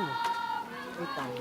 anu utang.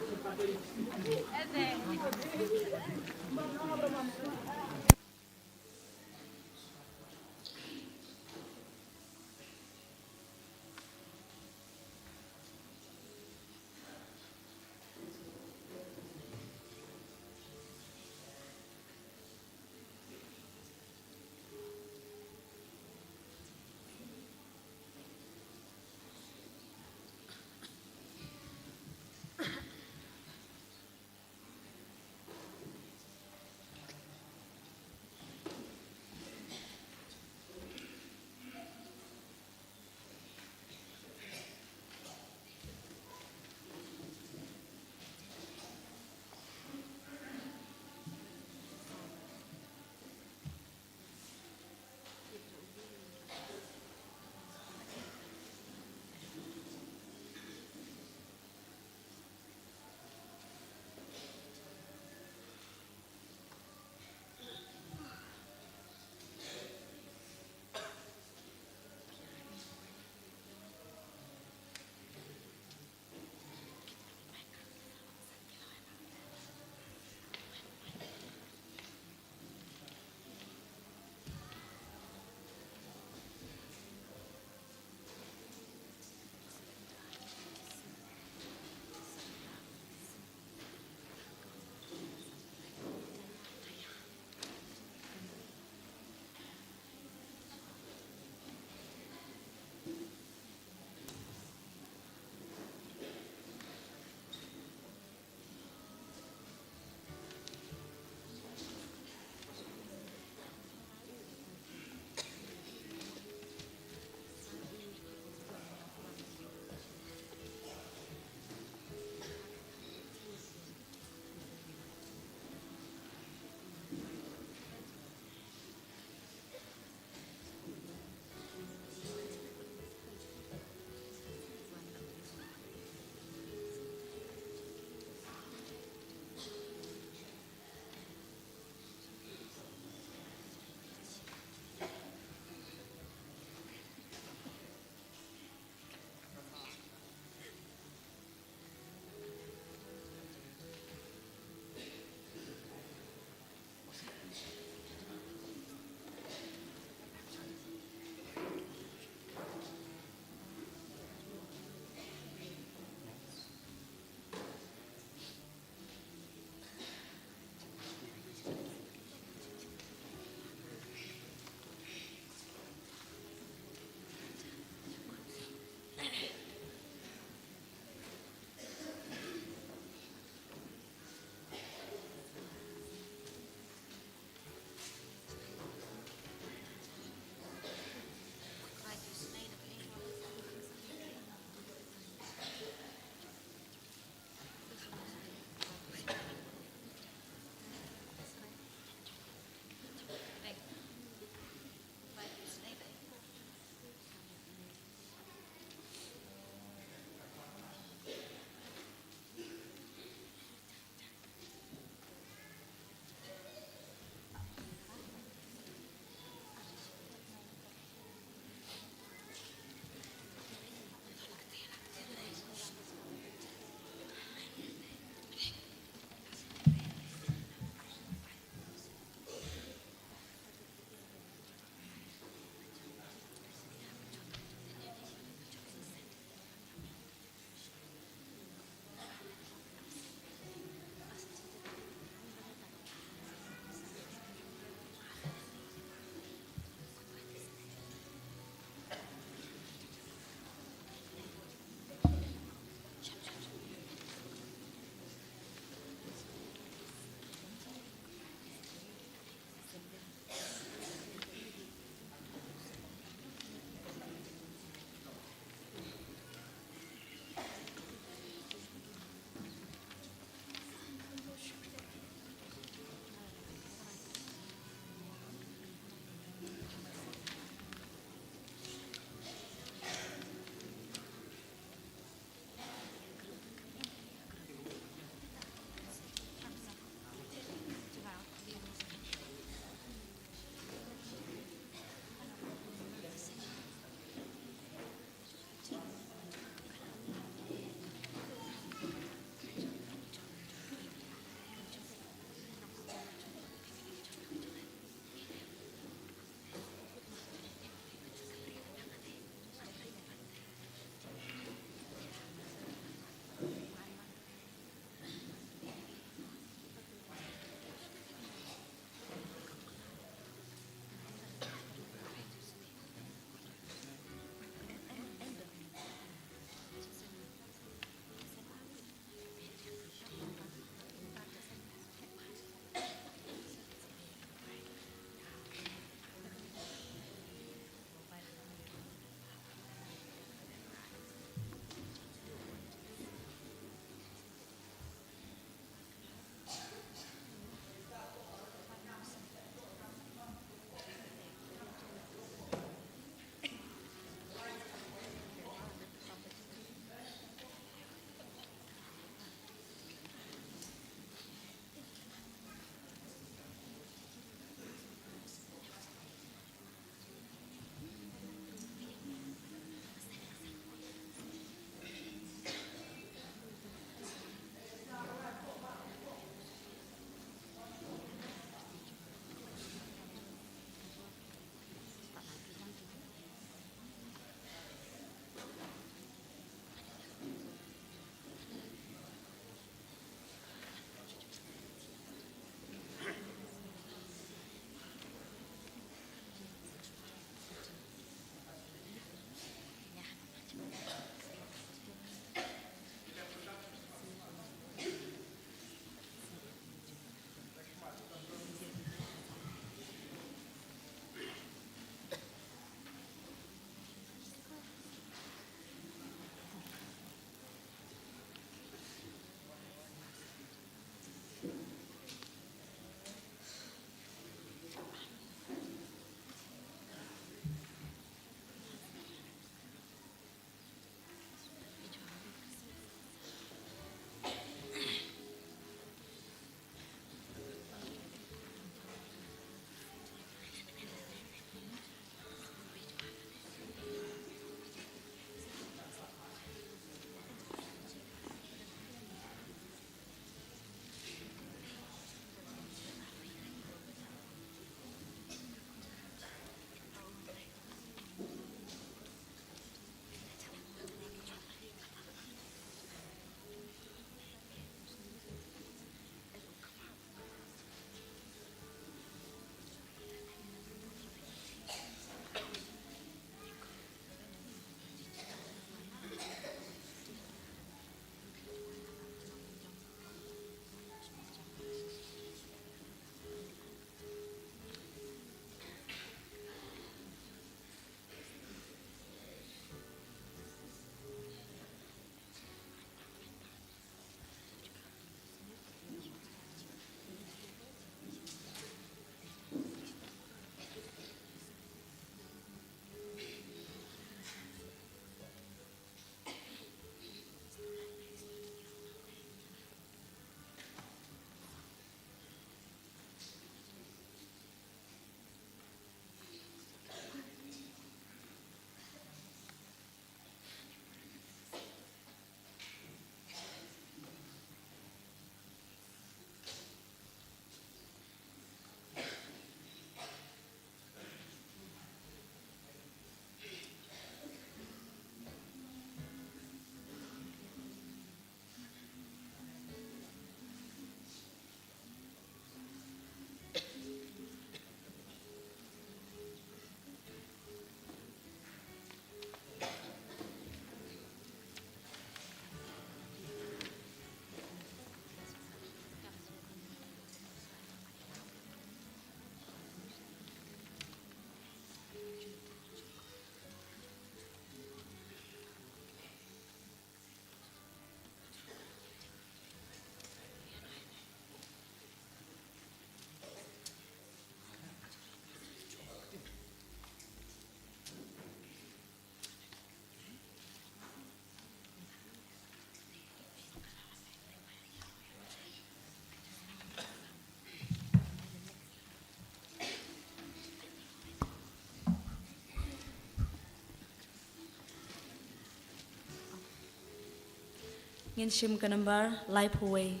ngin shim kanambar life away.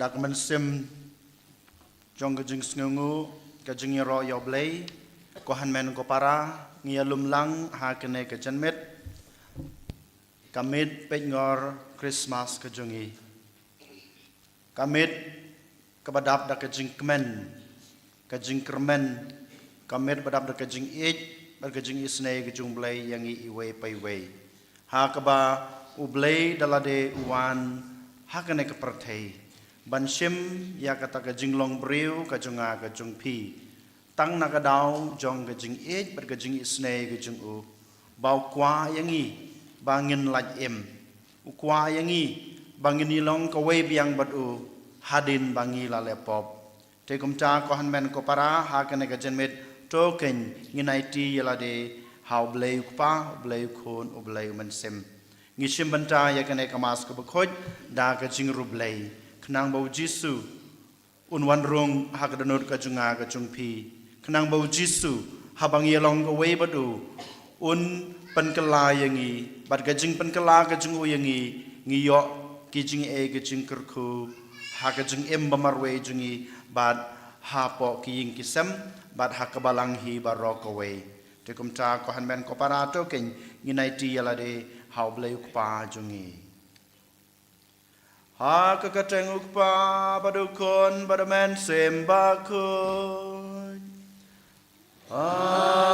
Dak mensim jong kejeng sengungu kejeng ro yoblay kohan men ko para ngialum lang ha kene kejenmet kamit pengor Christmas kejengi kamit kebadap dak kejeng kemen kejeng kermen kamit badap dak kejeng berkejeng isne kejung blay yang iwe paiwe ha keba ublay dalade uwan ha kene kepertei banshim ya kata kejing long briu kajunga kajung pi tang nakadaw jong kejing berkejing isne kejung u bau kwa yangi bangin laj im ukwa yangi bangin ilong kawe biang badu hadin bangi lalepop te kumcha ko hanmen ko para ha kene kajen met token nginaiti yalade how blay pa blay khon ublay mensim ngishim banta ya kene kamas ko bekhoj da kejing rublay kenang bau Jisu unwan rong hak danut kajunga kajung pi kenang bau Jisu habang yelong away badu un penkela yangi bad gajing penkela gajing uyangi ngiyok kijing gajing kerku ha gajing bamarwe jungi bad ha po kiying kisem bad ha kabalang hi barok away tekum ta ko han men ko parato ken nginai ti yalade hau blai ukpa jungi ha kakateng ukpa badukon badamen sembakun amen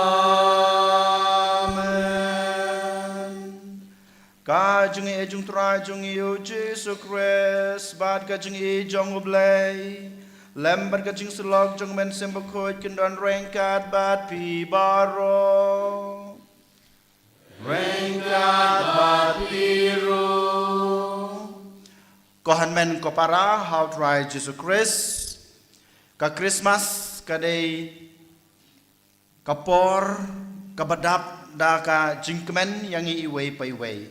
kajung ejung trajung yu Jesu Christ bad kajung ejong ublay lembar kajung selok jong men sembakut kendon rengkat bad pi baro rengkat bad piru kohan men ko para how try Jesus Christ ka Christmas kadai kapor kabadap da ka jingkmen yang iway paiway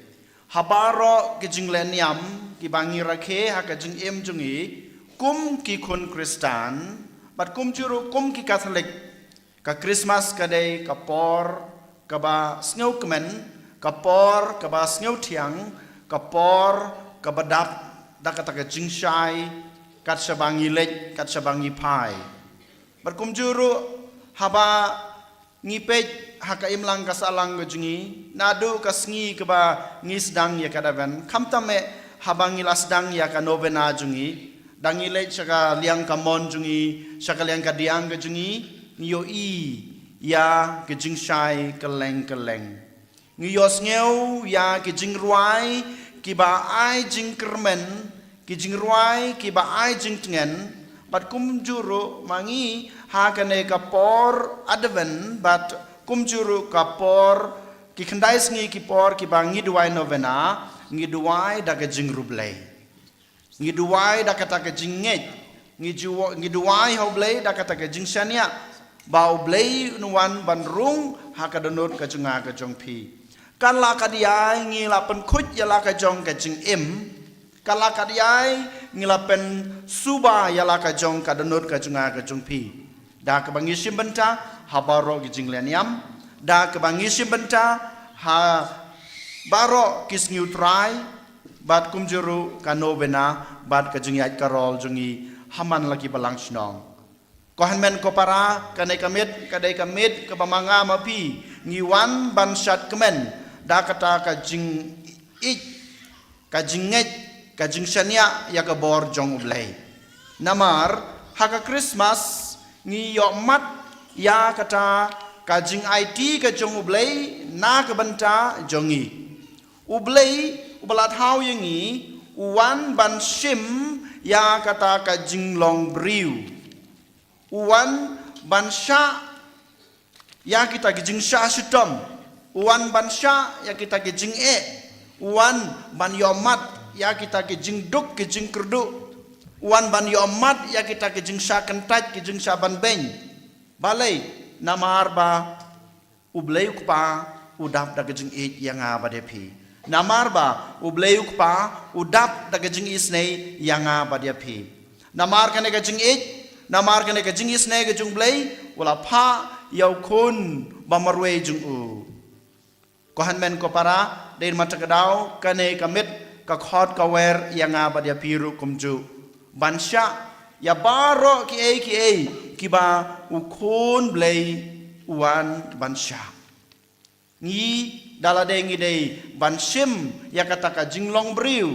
habaro ki jinglen yam ki bangi rakhe ha ka jing jungi kum ki kun Kristan bat kum juru kum ki Katolik ka Christmas kadai kapor kaba sneu kemen kapor kaba sneu tiang kapor kabadap da kata ka jingshai kat sabangi lek kat sabangi pai berkum juru haba ngipej haka imlang kasalang gejungi nadu kasngi keba ngisdang ya kadaven kamtame habangi lasdang ya ka novena jungi dangi lek saka liang kamon jungi saka liang ka diang gejungi niyo ya gejingshai keleng ngiyos ngeu ya gejingruai kiba ai jing kermen ki jing ruai kiba ai jing tengen bat kum juru mangi ha kane kapor adven bat kum juru kapor ki khandai sngi ki por ki bangi duai novena ngi duai da ka jing rublei ngi duai da kata ka jing nget ngi duai ho blei da kata ka jing shania bau blei nuan bandrung ha ka donot ka junga ka jong pi kan la ka diai ngi la pen khut ya la ka jong ka jing kala ka diai ngi la pen suba ya la ka jong ka donot ka junga ka jong pi da ka bangi simbenta ha baro ki jing leniam da ka bangi simbenta ha baro kis neutrai bat kum juru ka novena bat ka jing yat karol jungi haman lagi balang snong ko han men ko para ka nei kamit ka dei kamit ka pamanga mapi ngi wan ban shat kemen da kata ka jing ka jinget ka jing shania ya ka bor jong ublay namar haka Christmas ngi yomat ya kata ka jing IT ka jong ublay na ka banta jongi ublay ubalat haw yangi uwan ban shim ya kata ka jing long briu uwan ban sha ya kita ka jing sha shitom uwan ban sha ya kita ka jing uwan ban yomat ya kita ke jing duk ke jing kerdu wan ban yomat ya kita ke jing sha kentat ke jing sha ban ben balai namar ba ublei ukpa udap da ke jing yang aba de pi namar ba ublei ukpa udap da ke jing isne yang aba de pi namar kane ke jing namar kane ke jing isne ke jing blei wala pha yau kun bamarwe jing u ko han men ko para den mata kadau kane kamit ka khot ka wer yang aba dia piru kumju bansha ya baro ki ba ukun blei uan bansha ngi dala dengi dei banshim ya kata ka jinglong briu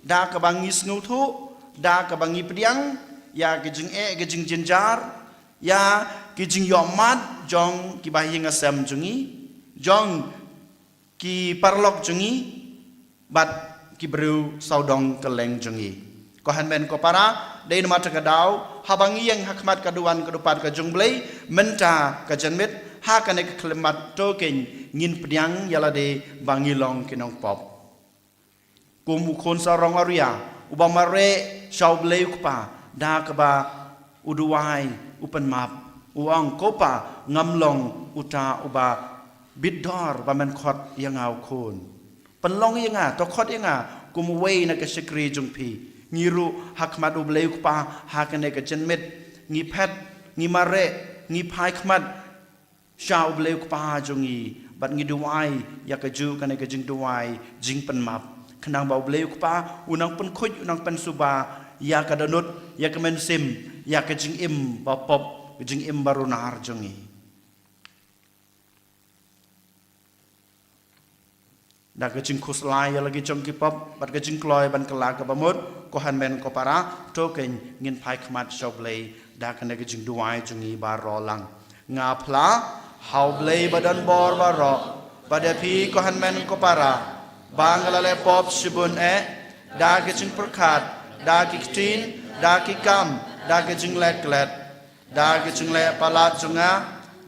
da ka bangis ngutu da ka bangi pediang ya ke jing jenjar ya ke jing yomat jong ki bahinga sam jungi jong ki parlok jungi bat ki bru saudong keleng jungi ko han men ko para dei na mata kadau habangi yang hakmat kaduan kedupat ka jungblei menta ka janmit ha ka ne klemat token ngin pediang yala de bangilong kinong pop kum kon sarong aria ubamare shaublei kupa da ka ba uduai upan map uang kopa ngamlong uta uba bidor ba men khot yang au kon penlong yang to khot yang kum wei na ka sekri jungpi ngiru hakmat ublei kupa ha ka ne ka janmit ngi pet ngi mare ngi pai khmat shau bleu pa jongi bat ngi duai ya ka ju kan ka jing duai jing pen map khnang bau bleu pa unang pen khuj unang pen suba ya ka danut ya ka men sim ya ka jing im ba pop jing im barunar jongi dak ka jing khuslai ya lagi jong ki pop bat ka jing kloi ban kala ka bamut ko han men ko para to ken ngin pai khmat shau blei dak ka jing duai jongi ba ro lang nga phla hau blei badan bor baro badapi ko han men ko para bangalale pop sibun da ke jing perkhat da ki tin da ki kam da ke jing let let da ke jing le palat junga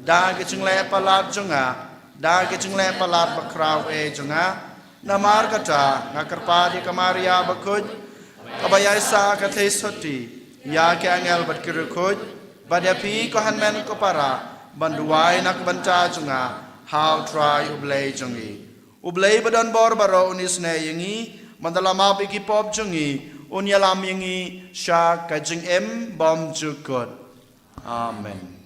da ke jing le palat junga da ke jing le palat bakraw junga namar kata ngakarpa di kamaria bakuj kabayai sa ka soti ya ke angel bat kirukuj badapi ko han men ko para banduai nak banta junga how try ublei jungi ublei badan bor baro unis ne yangi mandala ma bigi pop jungi unyalam yangi sha ka jing em bom jukot amen.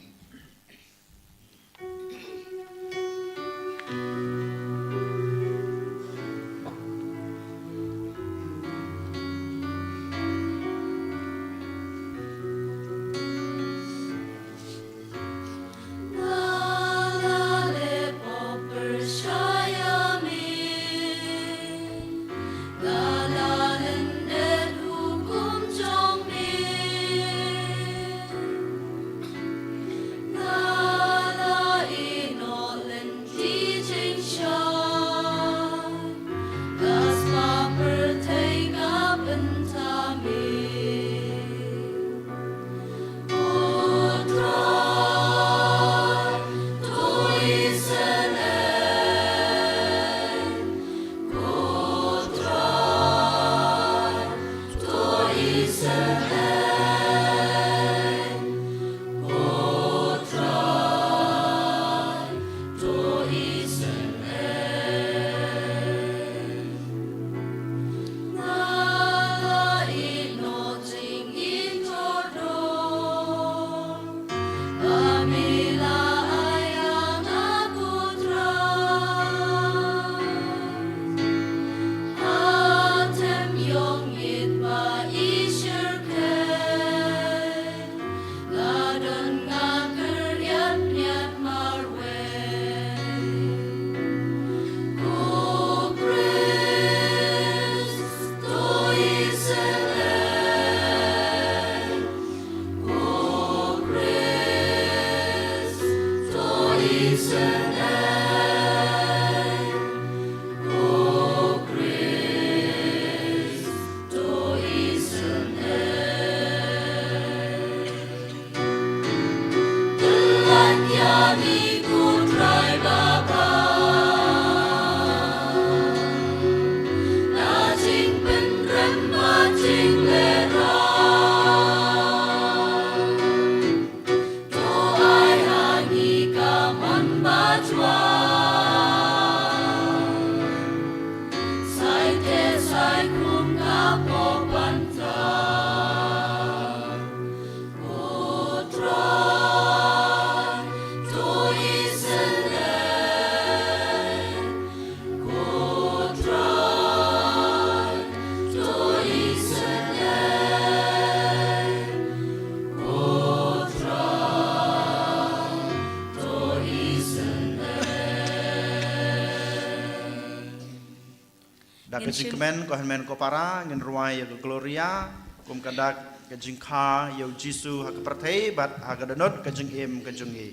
Dak jing kemen ko han ko para ngin ruai ya gloria kum kadak ke jing kha yo jisu hak prathei bat agadanot ke jing em ke jing e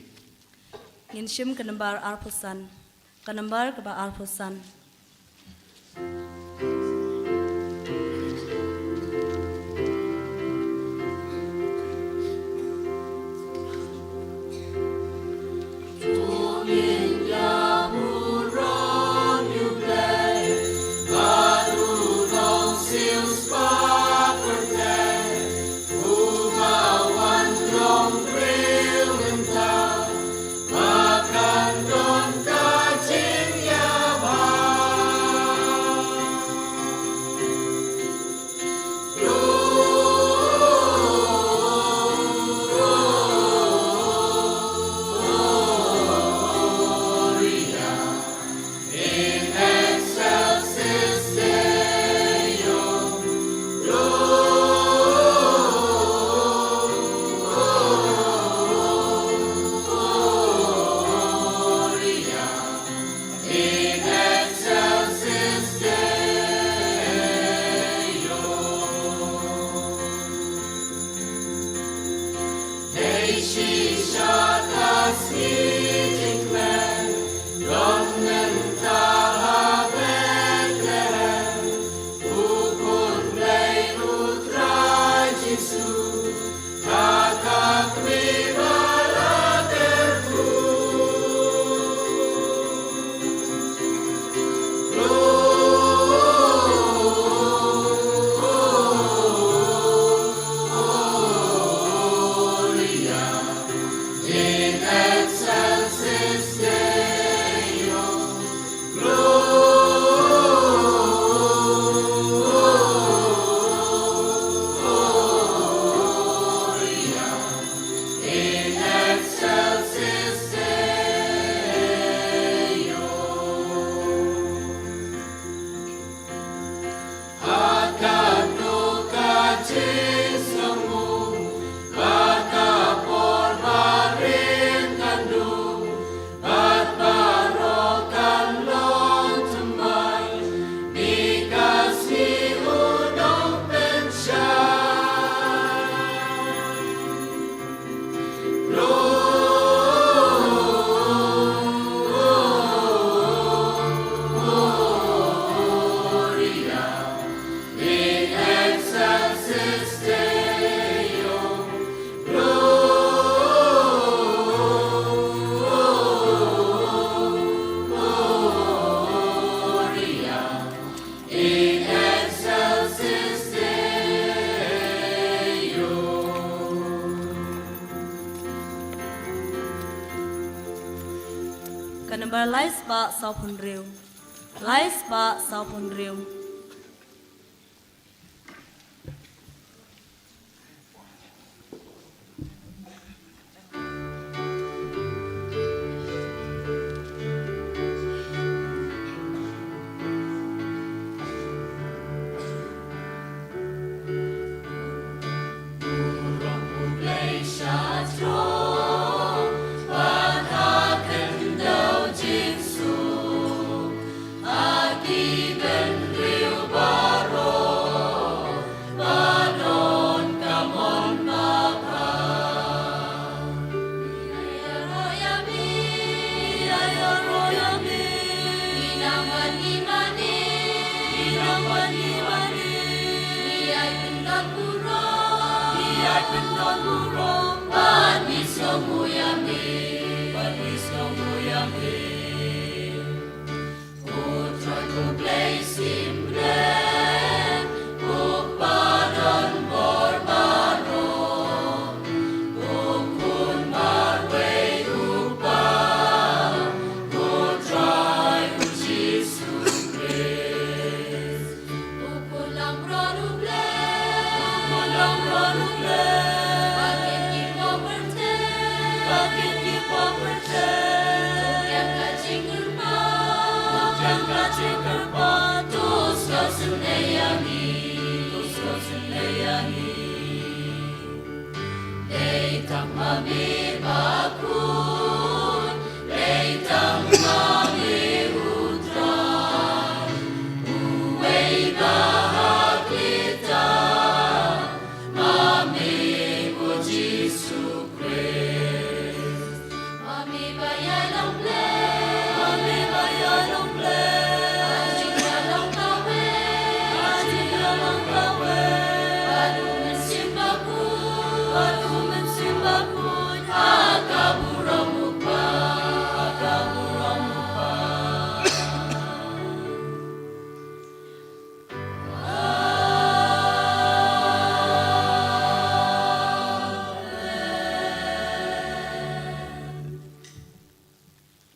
ngin shim kanambar arpusan kanambar ka ba arpusan Makan don kacing ya lais ba sau pun riu lais ba sau pun riu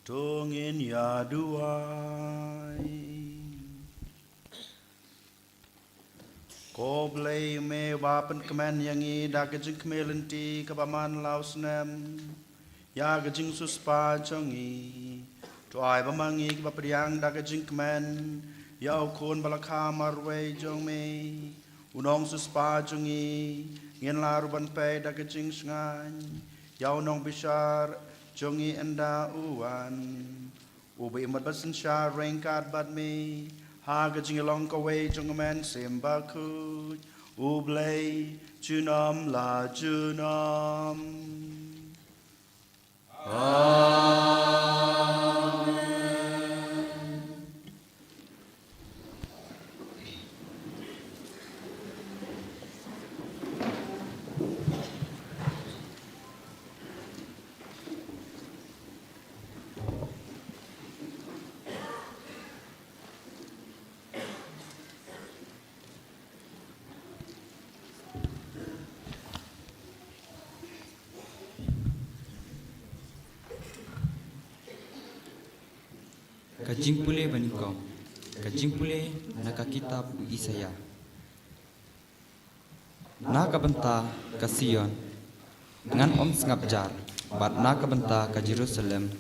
Tungin ya duai Ko blei me wapen kemen yang i da kejing kemelenti kebaman laus nem ya kejing suspa jongi tuai bamangi kebapriang da kejing kemen ya ukun balakha marwei jong me unong suspa jongi ngin laruban pe da kejing sngan ya unong bishar jongi enda uan ubi imat basin sha rengkat bad me ha kejing long kawai jong men sembaku ublei junam la junam Kajing pule banikong, kajing pule naka kitab Isaya. Naka benta ka Sion, ngan om sngapjar, bat naka benta ka Jerusalem,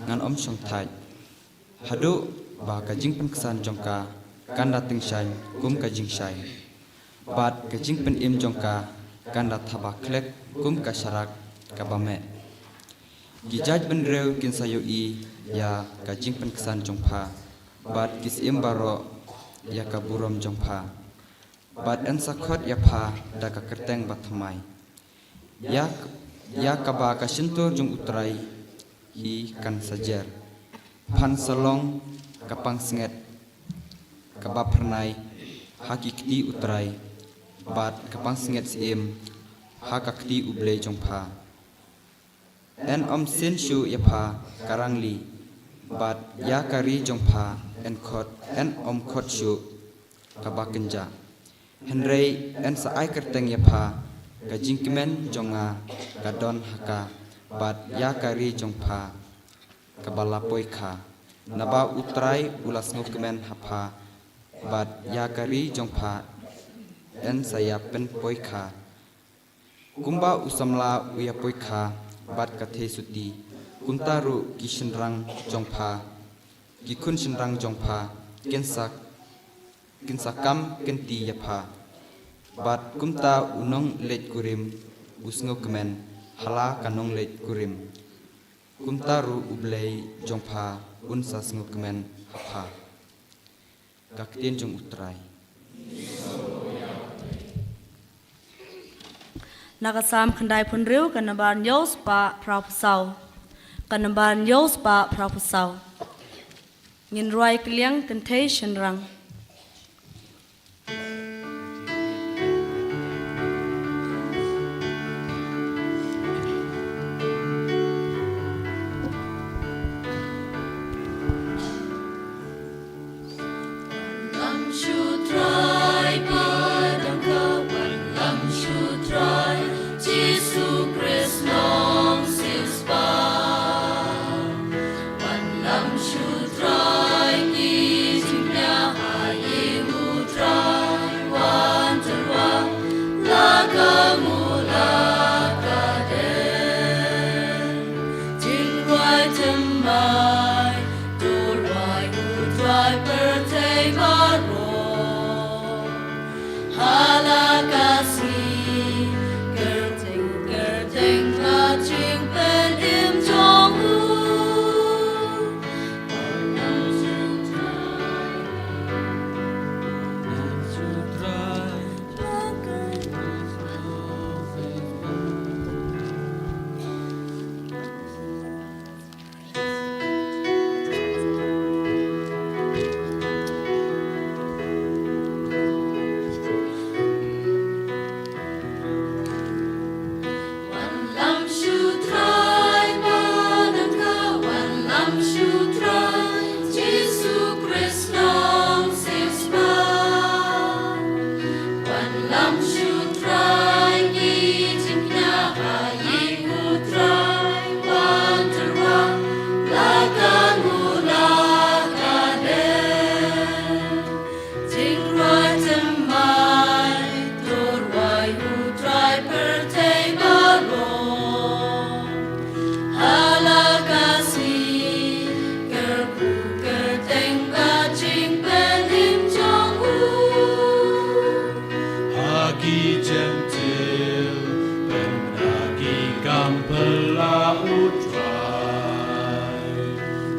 ngan om songthai. Hadu ba kajing penksan jongka, kan dating shai, kum kajing shai. Bat kajing pen im jongka, kan dat habaklek, kum ka syarak ka bame. Gijaj benreu kin sayo i ya kajing penkesan jongpa bat kis imbaro ya kaburom jongpa bat en sakot ya pa da ka kerteng batmai ya kaba ka sintur jong utrai hi kan sajer pan salong kapang singet kaba pernai hakikti utrai bat kapang singet sim hakakti ublei jongpa en om sin shu ya pa karangli bat ya kari jongpa en om kot shu kabakenja henrei en saai kerteng ya pa kajingkimen jonga kadon haka bat ya kari jongpa kabalapoi kha naba utrai ulas ngukmen hapa bat yakari jongpa en saya pen poika kumba usamla uya poika bat kathe suti kuntaru kishenrang jongpa gikun shenrang jongpa kinsakam kenti yapa bat kumta unong leit kurim usngukmen hala kanong leit kurim kumtaru ublei jongpa unsas ngukmen hapa gaktien jong utrai Nagasam khandai punriu kanabar yos pa prapusau. Kanabar yos pa prapusau. Ngin ruai kliang temptation rang.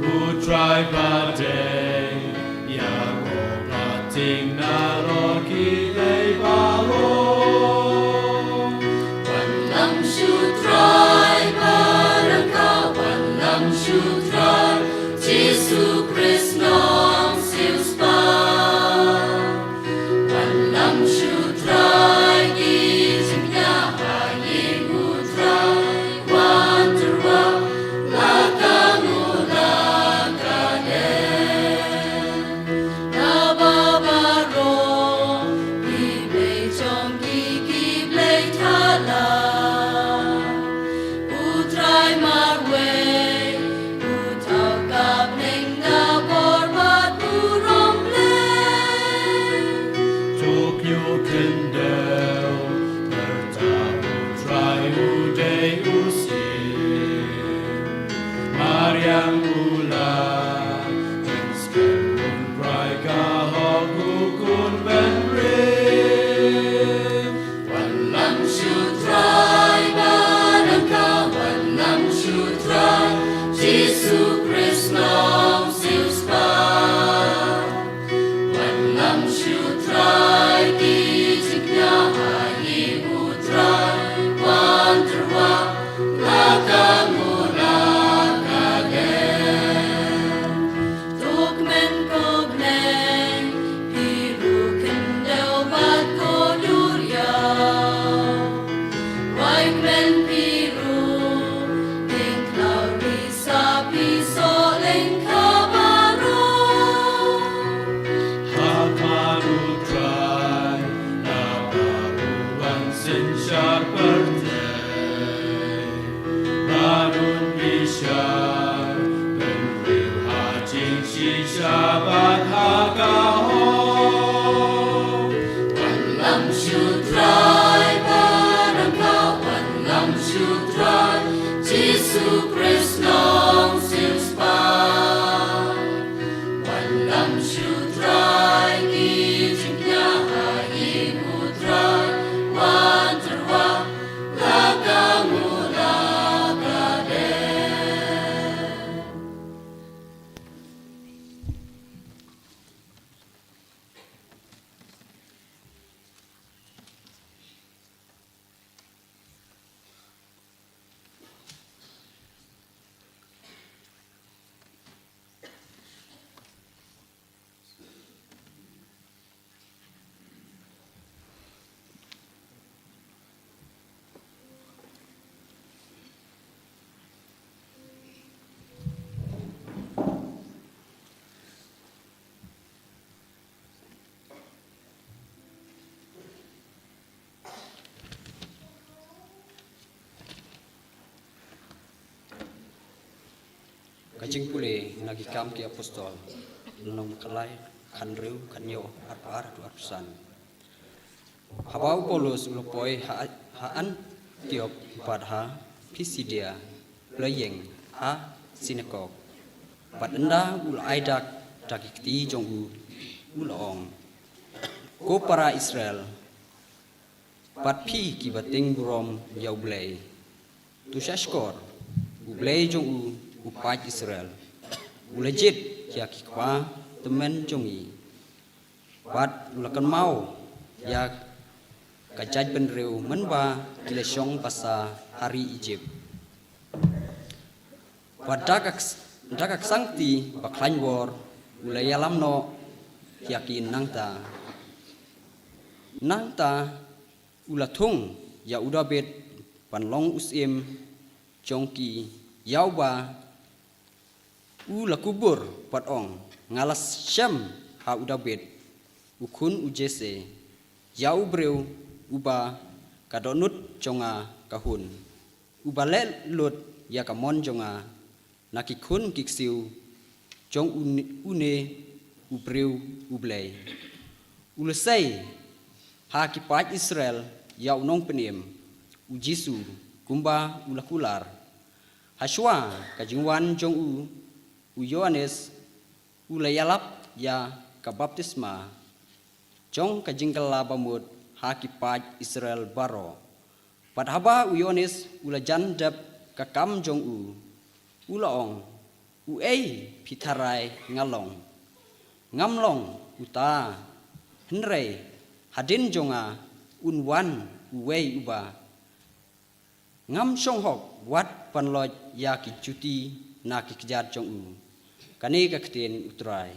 Utrai badai ya ko pating nalor kilei balo Wan lam shu trai barangka wan lam shu trai Jesu Christ nong siu spa Wan lam shu trai gi jingya ha yi hu trai wan terwa la ka mu la ka de na ba ba ro kajing pule nagi kam ki apostol nom kalai kan riu kan yo ar du arsan habau Paulus ulopoi haan tiop padha Pisidia layeng ha sinagog padenda ul aidak dakikti jong ulong ko para Israel pat pi ki bating burom yau blai tu shashkor ublai jong upat Israel ulejit ya ki kwa temen jongi pat ulakan mau ya kajaj penreu menba kilesong pasa hari Egypt pat dakak sangti baklain wor ulayalam no yakin nangta ulatung ya udabet panlong usim jongki yauba ula kubur patong ngalas syam ha udabet ukun ujese yau breu uba kadonut jonga kahun uba lut ya kamon jonga nakikun kiksiu jong une ubreu ublei ulasai ha kipat Israel ya unong penim ujisu kumba ulakular haswa kajingwan jong u Yohanes ulayalap ya kabaptisma jong kajingkala bamut ha kipat Israel baro padhaba u Yohanes ulajan dap kakam jong ulaong pitarai ngamlong uta henrei hadin jonga unwan uwei uba ngam songhok wat panloj ya ki cuti na ki kejat jong kani ka keten utrai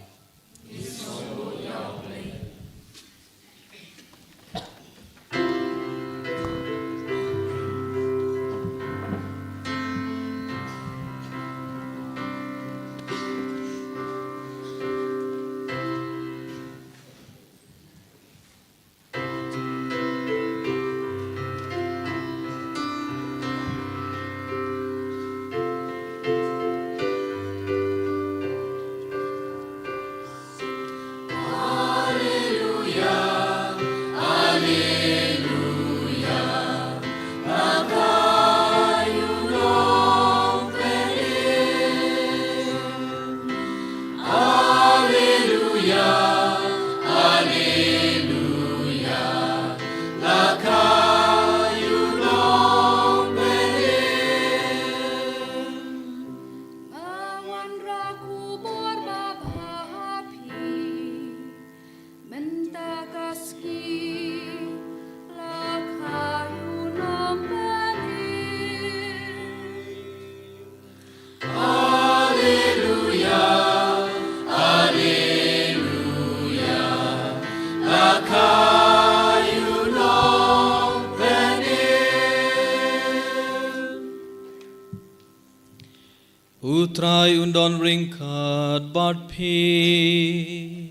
Utrai undon ringkat bat pi.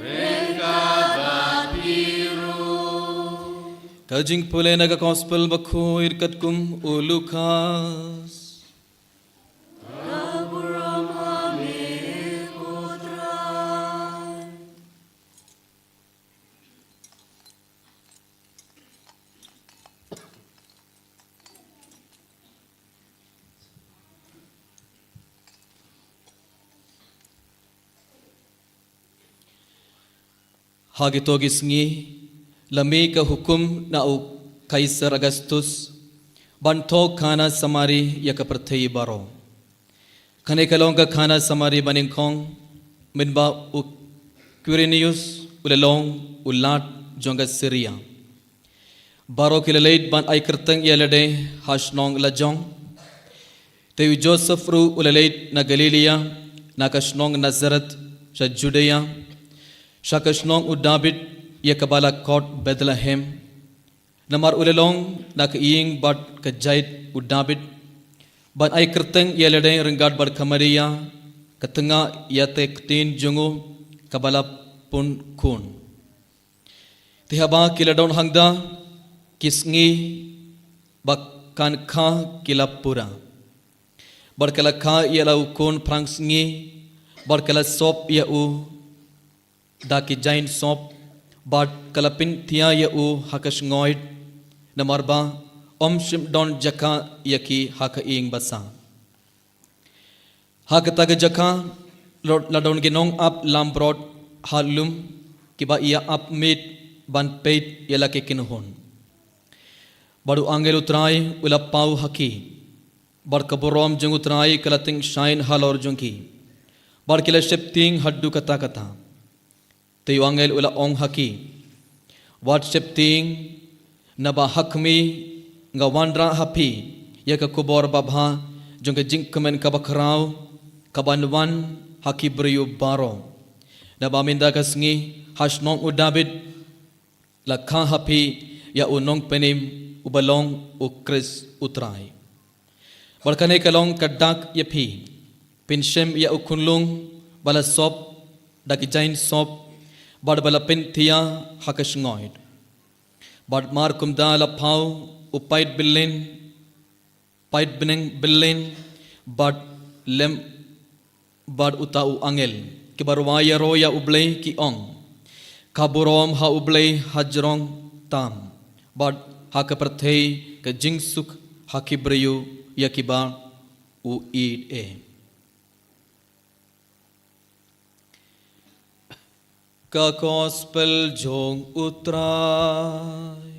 Ringkat bat piru. Kajing pule naga gospel baku irkat kum ulukas. Hagitogis ngi lami ka hukum na u Kaisar Augustus bantok khana samari ya ka prathai baro khane kalong ka khana samari baningkong minba u Quirinius ulalong ulat jonga Syria baro kilalait ban ai kertang yalade hasnong lajong te Joseph ru ulalait na Galilea na kasnong Nazareth sa Judea Shakashnong u David ya kabala kot Bethlehem namar ulalong na kaiying bat kajait u David ban ay kerteng yalade ringgat bar kamaria katenga yate ktin jungu kabala pun kun tihaba kiladon hangda kisngi bakkan kha kilapura Barkala ka ia lau kon prang sngi barkala sop ia u daki jain sop bar kalapin tia ia u hakas ngoid namarba om shim don jaka yaki haka ing basa hakata ga jaka ladon ginong up lambrod halum kiba ia up mit ban peit ia laki kinhon baru angel utrai ula pau haki Barkaborom jeng utrai kalating shine halor jengki. Barkila shepting haddu kata kata. Tayu angel ula ong haki. Wat shepting naba hakmi nga wandra hapi. Yaka kubor babha jengka jingkemen kabakrau kabanwan haki beriu baro. Naba minda kasngi hasnong udabid lakha hapi ya unong penim ubalong ukris utrai. Barkane kalong kadak yapi pinshem ya ukunlung bala sop daki jain sop bad bala pintia hakash ngoid bad mar kumda la pau upait billin pait bineng billin bad lem bad utau angel ki barwaya roya ublei ki ong kaburom ha ublei hajrong tam bad hakaperthei ke jingsuk hakibriyu yakiba u id e ka gospel jong utrai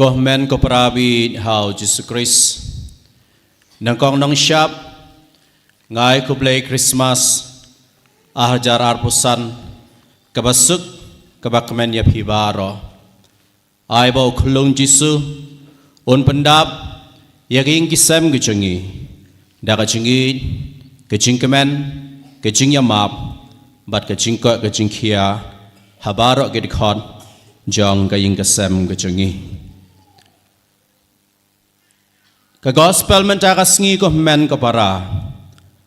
Koh men ko prabi hau Jesus Christ nang kong nang siap ngai ko play Christmas ahajar arpusan kabasuk kabakmen ya pibaro ai bau khulung jisu on pendap yaking kisam gichengi daga chingi kechingkemen keching yamap bat kechingko kechingkhia habaro gedkhon jong kaying kisam gichengi Ka gospel mentaka sngi ko men ko para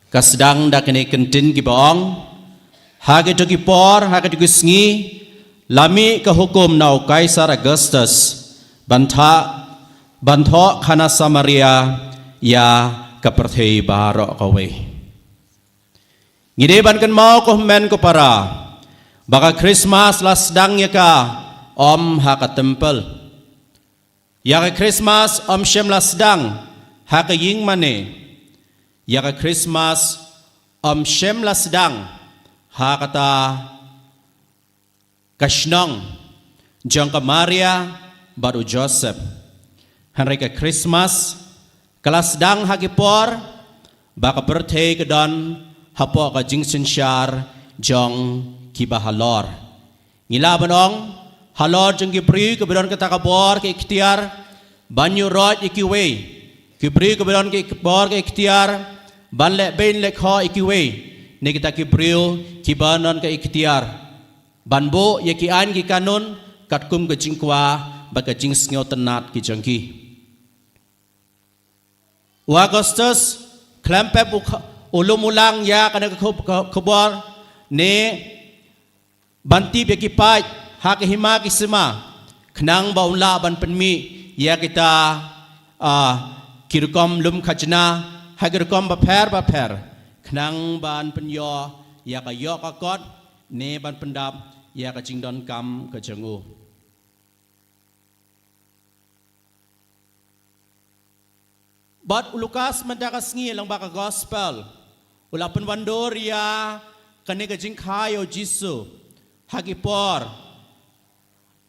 kasdang dakene kentin ki baong hage to ki por hage to ki sngi lami ka hukum nau Kaisar Augustus bantho khana Samaria ya ka perthei baro kawe ngide ban kan mau ko men ko para baka Christmas lasdang ya ka om ha ka temple Yaka Christmas om shem lasdang haka ying mane Yaka Christmas om shem lasdang hakata kashnong jangka Maria baru Joseph Henrika Christmas kalasdang hakipor baka birthday kedon hapo ka jingsen syar jong kibahalor ngilabanong halor jeng kibri keberon kata kabor ke ikhtiar banyu rot ikiwe kibri keberon ke kabor ke ikhtiar ban le ben le kho ikiwe ne kita kibriu kibanon ke ikhtiar ban bo ye ki an ki kanun katkum ke jingkwa ba ke jing sngo tenat ki jengki wa Augustus klempep ulumulang ya kana kabor ne banti be ki pai hak hima kisma khnang baula ban penmi ya kita kirkom lum khajna hagirkom ba pher khnang ban penyo ya ka yo ka kot ne ban pendap ya ka jingdon kam ka jengu bat Lukas mendaka sngi lang baka gospel ulapan wandor ya kane ka jingkhayo Jisu hagipor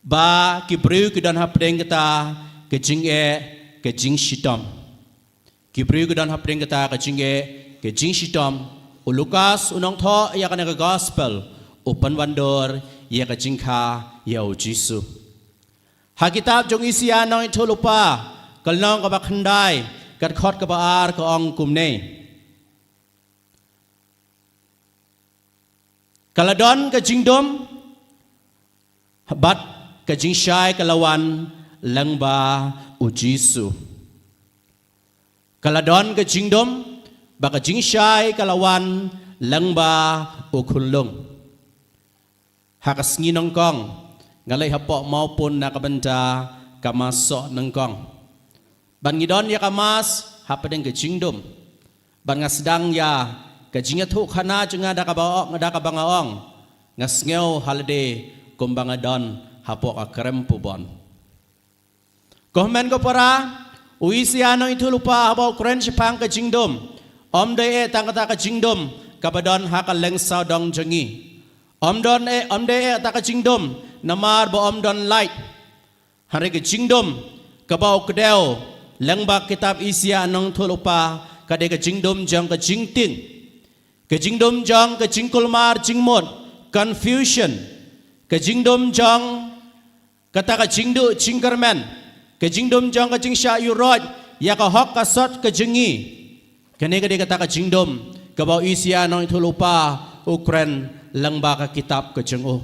ba kibriu kidan hapdeng kita kejing shitom kibriu kidan hapdeng kita kejing shitom Lukas unong tho ya kana gospel upan wandor ya kejing kha ya Jisu ha kitab jong isia nong itu lupa kalnong ka bakhandai kat khot ka baar ka ong kumne kaladon kejing dom bat kajing syai kalawan lang ba u Jisu. Kaladon kajing dom ba kajing syai kalawan lang ba u kulung. Hakas nginong kong ngalay hapok maupun nakabenta kamasok ng kong. Ban ngidon ya kamas hapadeng kajing dom. Ban ngasdang ya kajing atuk hana jenga dakabaok ngadakabangaong. Ngasngeo holiday kumbangadon hapok akrem pubon. Komen ko para uisiano itu lupa habaw kren sipang ka jingdom. Om de tangkata ka jingdom kabadon hakal leng saudong jengi. Om de ta ka jingdom namar bo om don light. Hari ka jingdom kabaw kedel leng ba kitab isiano itu lupa kade ka jingdom jang ka jingting. Ka jingdom jang ka jingkulmar jingmot confusion. Ka jingdom jang kata ka jingdu jingkermen. Ka jingdom jang ka jing sya yurod ya ka hok ka sot ka jingi. Kani ka di kata ka jingdom kabaw isya nong itu lupa ukren lang ba ka kitab ka jingo.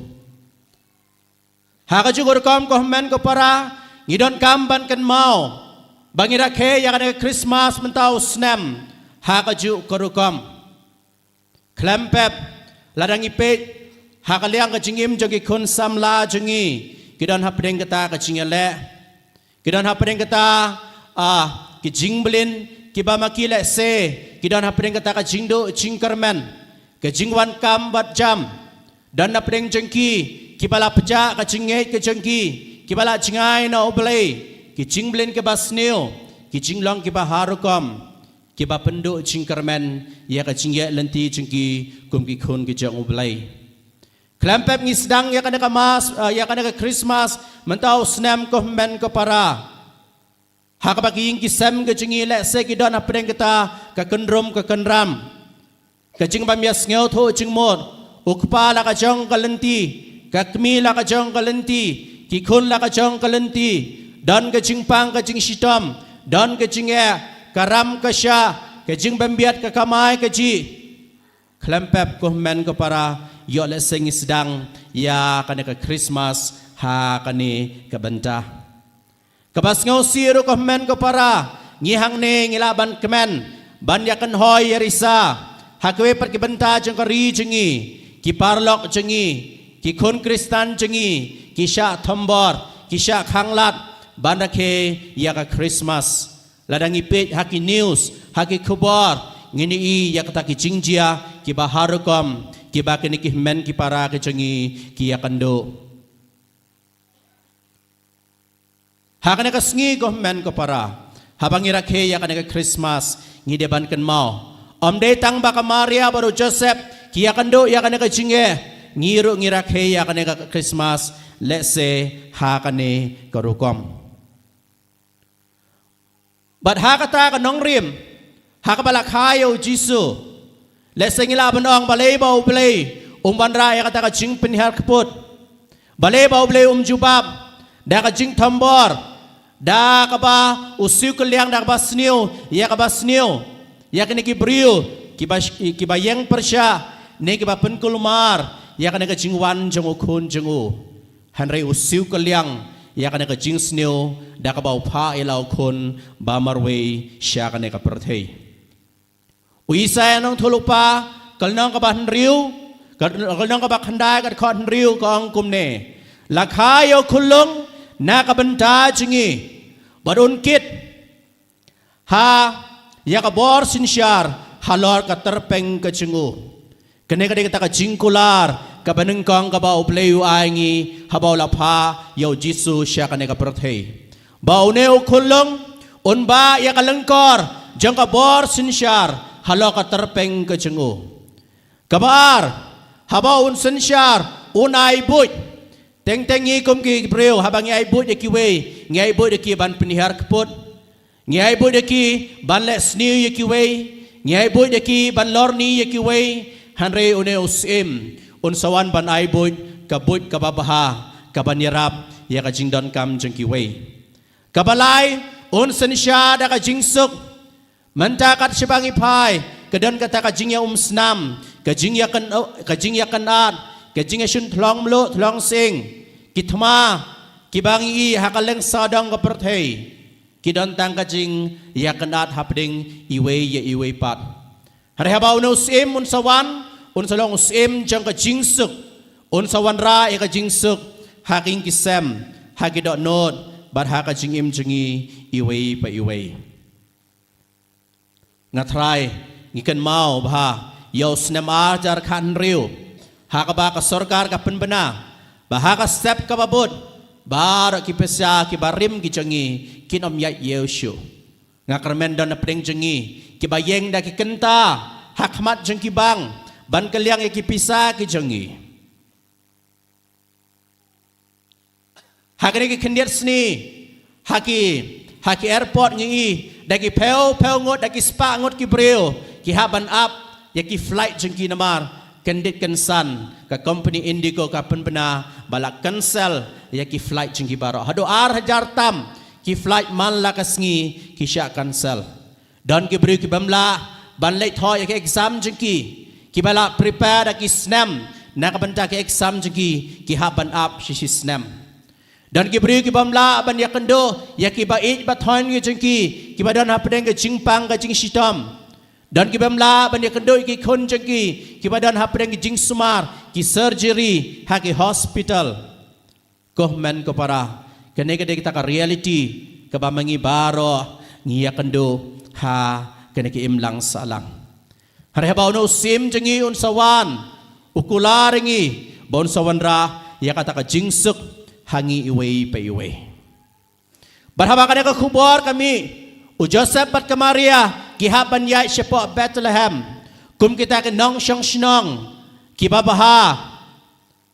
Ha ka jugur kom ko men ko para ngidon kamban kan mau. Bangira ke ya ka Christmas mentau snem. Ha ka ju korukom. Klempep ladang ipet ha ka liang ka jingim jogi kun samla jingi. Kidon hapdeng kata ka jingele. Kidon hapdeng kata kijingblin kiba makile se kidon hapdeng kata ka jingdo jingkermen ka jingwan kam bat jam dan hapdeng jengki kibala peja ka jinget ka jengki kibala jingai na oblei ki jingblin kiba sneo ki jinglong kiba harukom kiba penduk jingkermen ya ka jingye lenti jengki kum ki kun ki jang oblei. Klempep ngisdang ya kana kamas ya kana ka Christmas mentau snem ko men ko para. Hakabaging kisem ke jingi le se kidon apeng kita ka kendrom ka kendram. Ka jing bamias ngeu tho jing mod. Ukpa la ka jong kalenti, ka kmi la ka jong kalenti, ki kun la ka jong kalenti. Don ka jing pang ka jing shitom, don ka jing karam ka sya, ka jing bambiat ka kamai ka ji. Klempep ko men ko para yo le se ngisdang ya kana ka Christmas ha kani ka benta. Kabas ngau siru ko men ko para ngihang ne ngilaban kemen ban yakan hoy yarisa hakwe per kibenta jeng ko ri jengi ki parlok jengi ki kun kristan jengi ki sya thombor ki sya khanglat ban rakhe ya ka Christmas ladang ipet haki news haki khobor ngini i yakata ki jingjia ki baharukom ki bakini ki men ki para ki jengi ki yakando. Hakana ka sngi ko men ko para habang irakhe ya kana ka Christmas ngi deban kan mau om de tang ba ka Maria baru Joseph ki ya kando ya kana ka jinge ngiru ngirakhe ya kana ka Christmas let's say hakane ka rukom but hakata ka nong rim hakabala khayo Jisu let's say ngila banong balay ba ublay banra ya kata ka jing penhar kput balay ba ublay jubab da ka jing tambor da kaba usiu keliang da kaba sniu ya kaba sniu ya kene ki brio ki ba yang persya ne ki ba penkulmar ya kene ka jingwan jengu kun jengu hanrei usiu keliang ya kene ka jing sniu da kaba upha elau kun ba marwe sya kene ka perthei uisa nong thulupa kalnong ka ba hanriu kalnong ka ba khandai ka khon hanriu ka angkum ne lakhayo khulung nakabenta jingi badun kit ha ya ka bor sinsyar halor ka terpeng ka jingu kene ka kita ka jingkular ka banengkong ka ba upleu aingi habaw lapha yo Jisu sya kane ka perthei bau ne ukulong unba ya ka lengkor jang ka bor sinsyar halor ka terpeng ka jingu kabar habaw un sinsyar unai buj teng tengi kum ki breu habang ngai bud de ki we ngai bud de ki ban penihar keput ngai bud de ki ban le sniu ye ki we ngai bud de ki ban lorni ye ki we hanre une usim un sawan ban ai bud ka bud ka babaha ka ban yarap ya ka jingdon kam jeng ki we ka balai un sensya da ka jingsuk menta kat sibangi pai kedan kata ka jing ya snam ka jing ya kan at ka jing ya shun thlong mlo thlong sing kitma kibangi hakaleng sadang kapertay kidon tang kajing yakanat hapding iwe pat hari habaw no usim unsawan unsalong usim jang kajing suk unsawan ra ya kajing suk haking kisem hakidot not bat hakajing im jengi iwe pa iwe ngatrai ngikan mau bah yaw snema jar kan riu hakaba ka sorkar ka penbena bah ka step ka babut bar ki pesa ki barim ki jengi kinom ya yeshu ngakarmen don apring jengi ki bayeng da ki kenta hakmat jeng ki bang ban kaliang ki pisa ki jengi hakane ki kendiat sni haki airport ngi daki peu ngot daki spa ngot ki breo ki haban up ya ki flight jeng ki namar kendit kensan ka company Indigo ka penbena balak cancel ya ki flight jeng ki baro hado ar hajar tam ki flight man la kasngi ki sya cancel don ki beri ki bamla ban late thoy ki exam jeng ki bala prepare da ki snam na ka banta ki exam jeng ki haban up shi snam dan ki beri ki bamla ban ya kendo ya ki bait ba thoin ki jeng ki badan hapdeng ke jingpang ka jing sitam dan ki bamla ban ya kendo ki khon jeng ki badan hapdeng ki jing sumar ki surgery ha ki hospital koh men ko para kene kede kita ka reality ka bamangi baro ngiya kendo ha kene ki imlang salang hari habaw no sim jengi unsawan ukularingi bon sawan ra ya kata ka jingsuk hangi iwe pa iwe barhaba kene ka kubor kami u Joseph bat ka Maria kihaban ya sepo Bethlehem kum kita ke nong syong shnong kibabaha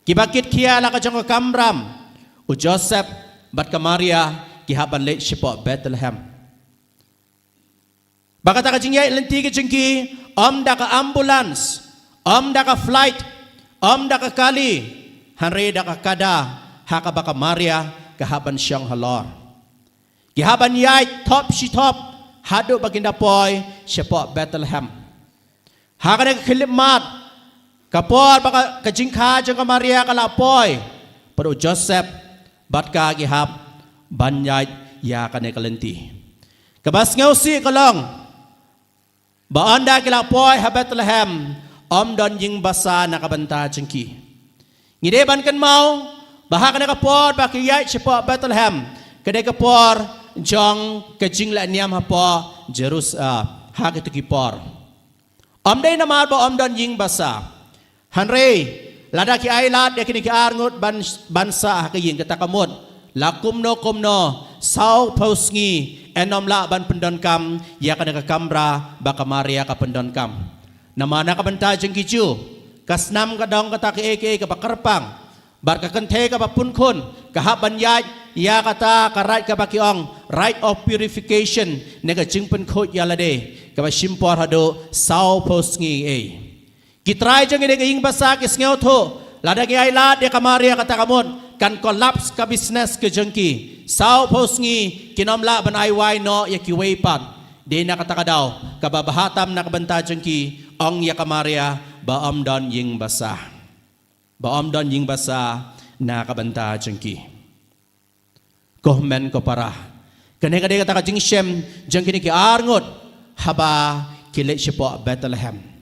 kibakit kia la ka jong kamram u Joseph bat ka Maria kihaban le sepo Bethlehem bakata ka jingya lenti ke jengki da ka ambulance da ka flight da ka kali hanre da ka kada haka baka Maria kahaban syong halor kihaban yai top si top hado baginda poy sepo Bethlehem hakane khilip mat kapor baka kajingkha jeng Maria kala poy pero Joseph batka gihap banyai ya kane kalenti kabas ngau si kolong ba anda kala poy ha Bethlehem don jing basa nakabanta jengki ngide ban kan mau bahak kane kapor bakiyai sepo Bethlehem kade kapor jong kajing la niam hapo hak itu kipor dai namar ba don jing basa hanre lada ki ailat ya kini ki arngut bansa ka yin kata kamut la kumno sau pausngi enom la ban pendon kam ya kana ka kamra ba ka Maria ka pendon kam namana ka banta jeng kiju kasnam ka dong kata ke ka bakarpang bar ka kenthe ka bapun kun ka haban ya kata ka right ka bakiong right of purification ne ka jingpen khot ya lade ka ba simpor hado sau pausngi kitrai jeng ide ing basa kis ngeu tho lada ki ailat ya ka Maria kata kamut kan collapse ka business ke jengki sau posngi kinomla ban aiwai no ya ki weipan de na kata kadaw kababahatam na kabanta jengki ong ya ka Maria ba don ying basa na kabanta jengki kohmen ko para kane kade kata ka jingshem jengki ki arngot haba kile sepo Bethlehem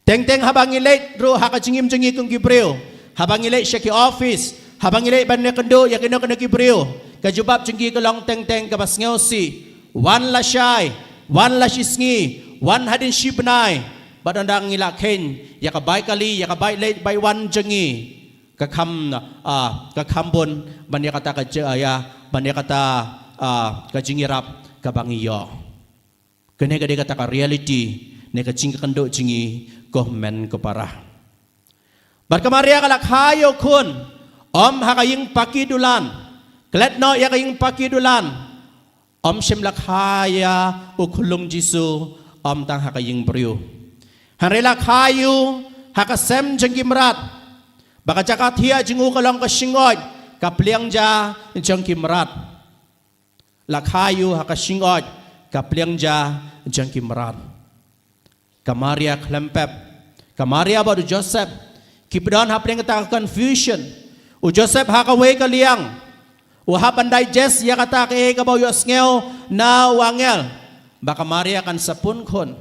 teng habang ilet ro haka jingim jengi kung gibreo habang ilet siya ki office habang ilet ban ne kendo ya kino ki breo kajubab jengki kalong teng ka basngeu si wan la shai wan la shisngi wan hadin shibnai badandang ngila ken ya ka bai kali ya ka bai let bai wan jengi ka kham bon ban ya kata ka ya ban ya kata ka jingirap ka bangiyo kene kade kata ka reality ne ka jing kendo jingi kohmen ko para bar ka Maria kalak hayo kun hakaying pakidulan klet no ya kaying pakidulan shem lakhaya ukulung Jisu tang hakaying brio hanrela khayu hakasem jengki merat baka jakathia jingu kalong ka singoj kapliang ja jengki merat lakhayu hakasingoj kapliang ja jengki merat ka Maria klempep ka Maria baru Joseph kipdon hapring kata confusion u Joseph hakawe kaliang Uhapan digest ya kata ke kabaw yos ngeo na wangel. Baka Maria kan sapun kon.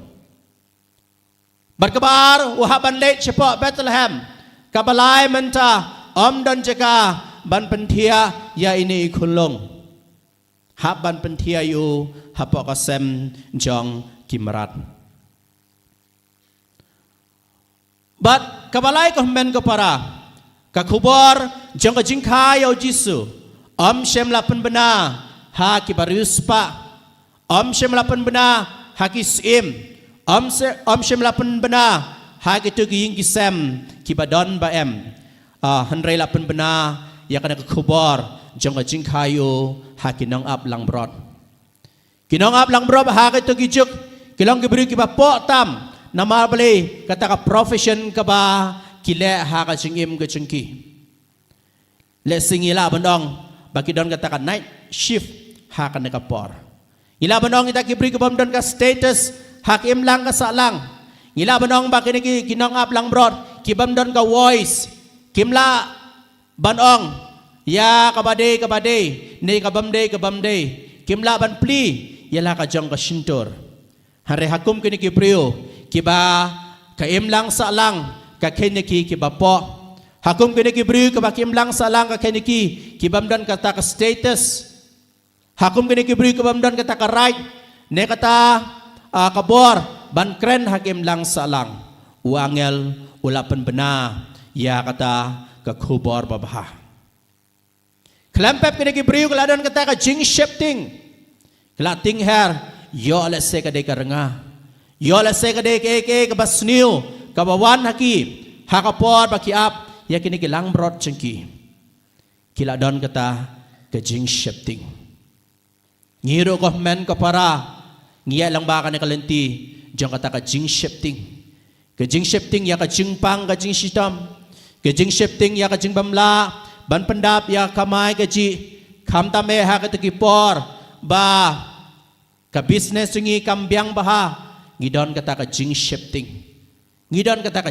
Berkabar uhapan late cepo Bethlehem. Kabalai menta dan jeka ban pentia ya ini ikulong. Hap ban pentia yu hapok kasem jong kimrat. Bat kabalai ko men ko para. Kakubor jong ka jingkai au Jisu. Shem lapan bena ha kibarius pa. Shem lapan bena ha kisim. Shem lapan bena ha kitu giying kisem kibadon ba em. Henry lapan bena ya kana kakubor jong ka jingkayo ha kinong up lang brod. Kinong up lang brod ha kitu gijuk kilong gibri kibapo tam na marbali kata ka profession ka ba kile ha ka jingim ka jingki. Lesingila bandong bagi don kata night shift hak kan kapor. Ila banong kita kibri kebam don ka status hak im lang ka salang. Ila banong bagi ni kinong up lang brod kibam don ka voice. Kimla banong ya kabade ni kabam day. Kimla ban pli yala ka jong ka shintor. Hare hakum kini kibriyo kiba ka im lang salang ka keniki kiba po. Hakum kini kibri kebakim lang salang ka keniki kibamdan kata ka status. Hakum kini kibri kebamdan kata ka right. Ne kata kabor ban kren hakim lang salang. Uangel ulapan bena ya kata ka kubor babaha. Kelempep kini kibri keladan kata ka jing shifting. Kelating her yo alase ka de ka renga. Yo alase ka de ke basniu kabawan haki hakapor bakiap ya kini kilang brod cengki kila don kata kejing shifting ngiro ko men ko para ngiya lang baka ni kalenti jong kata kejing shifting ya kejing pang kejing sitam kejing shifting ya kejing bamla ban pendap ya kamai keji kam tame ha ketekipor ba ka business ngi kambiang baha ngidon kata kejing shifting Gidon kata ka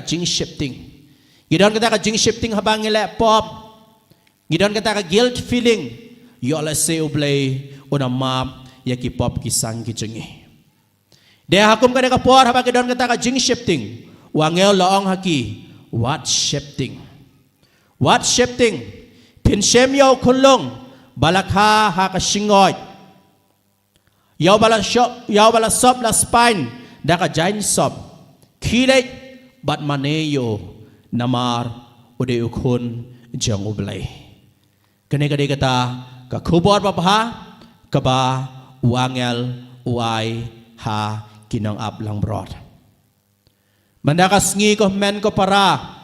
jing shifting habang ngile pop. Gidon kata ka guilt feeling. Yo la se ublay una map ya ki pop ki sang ki jengi. De hakum ka de ka por habang gidon kata ka jing shifting. Wangel laong haki what shifting. Pin shem yo kulong balakha ha ka shingoy. Yo bala sop la spine da ka jain sop. Kilet bat maneyo namar ude ukun jang ublay. Kene kata ka kubor babaha kaba wangel uai ha kinang up lang brod. Mandakas ngi ko men ko para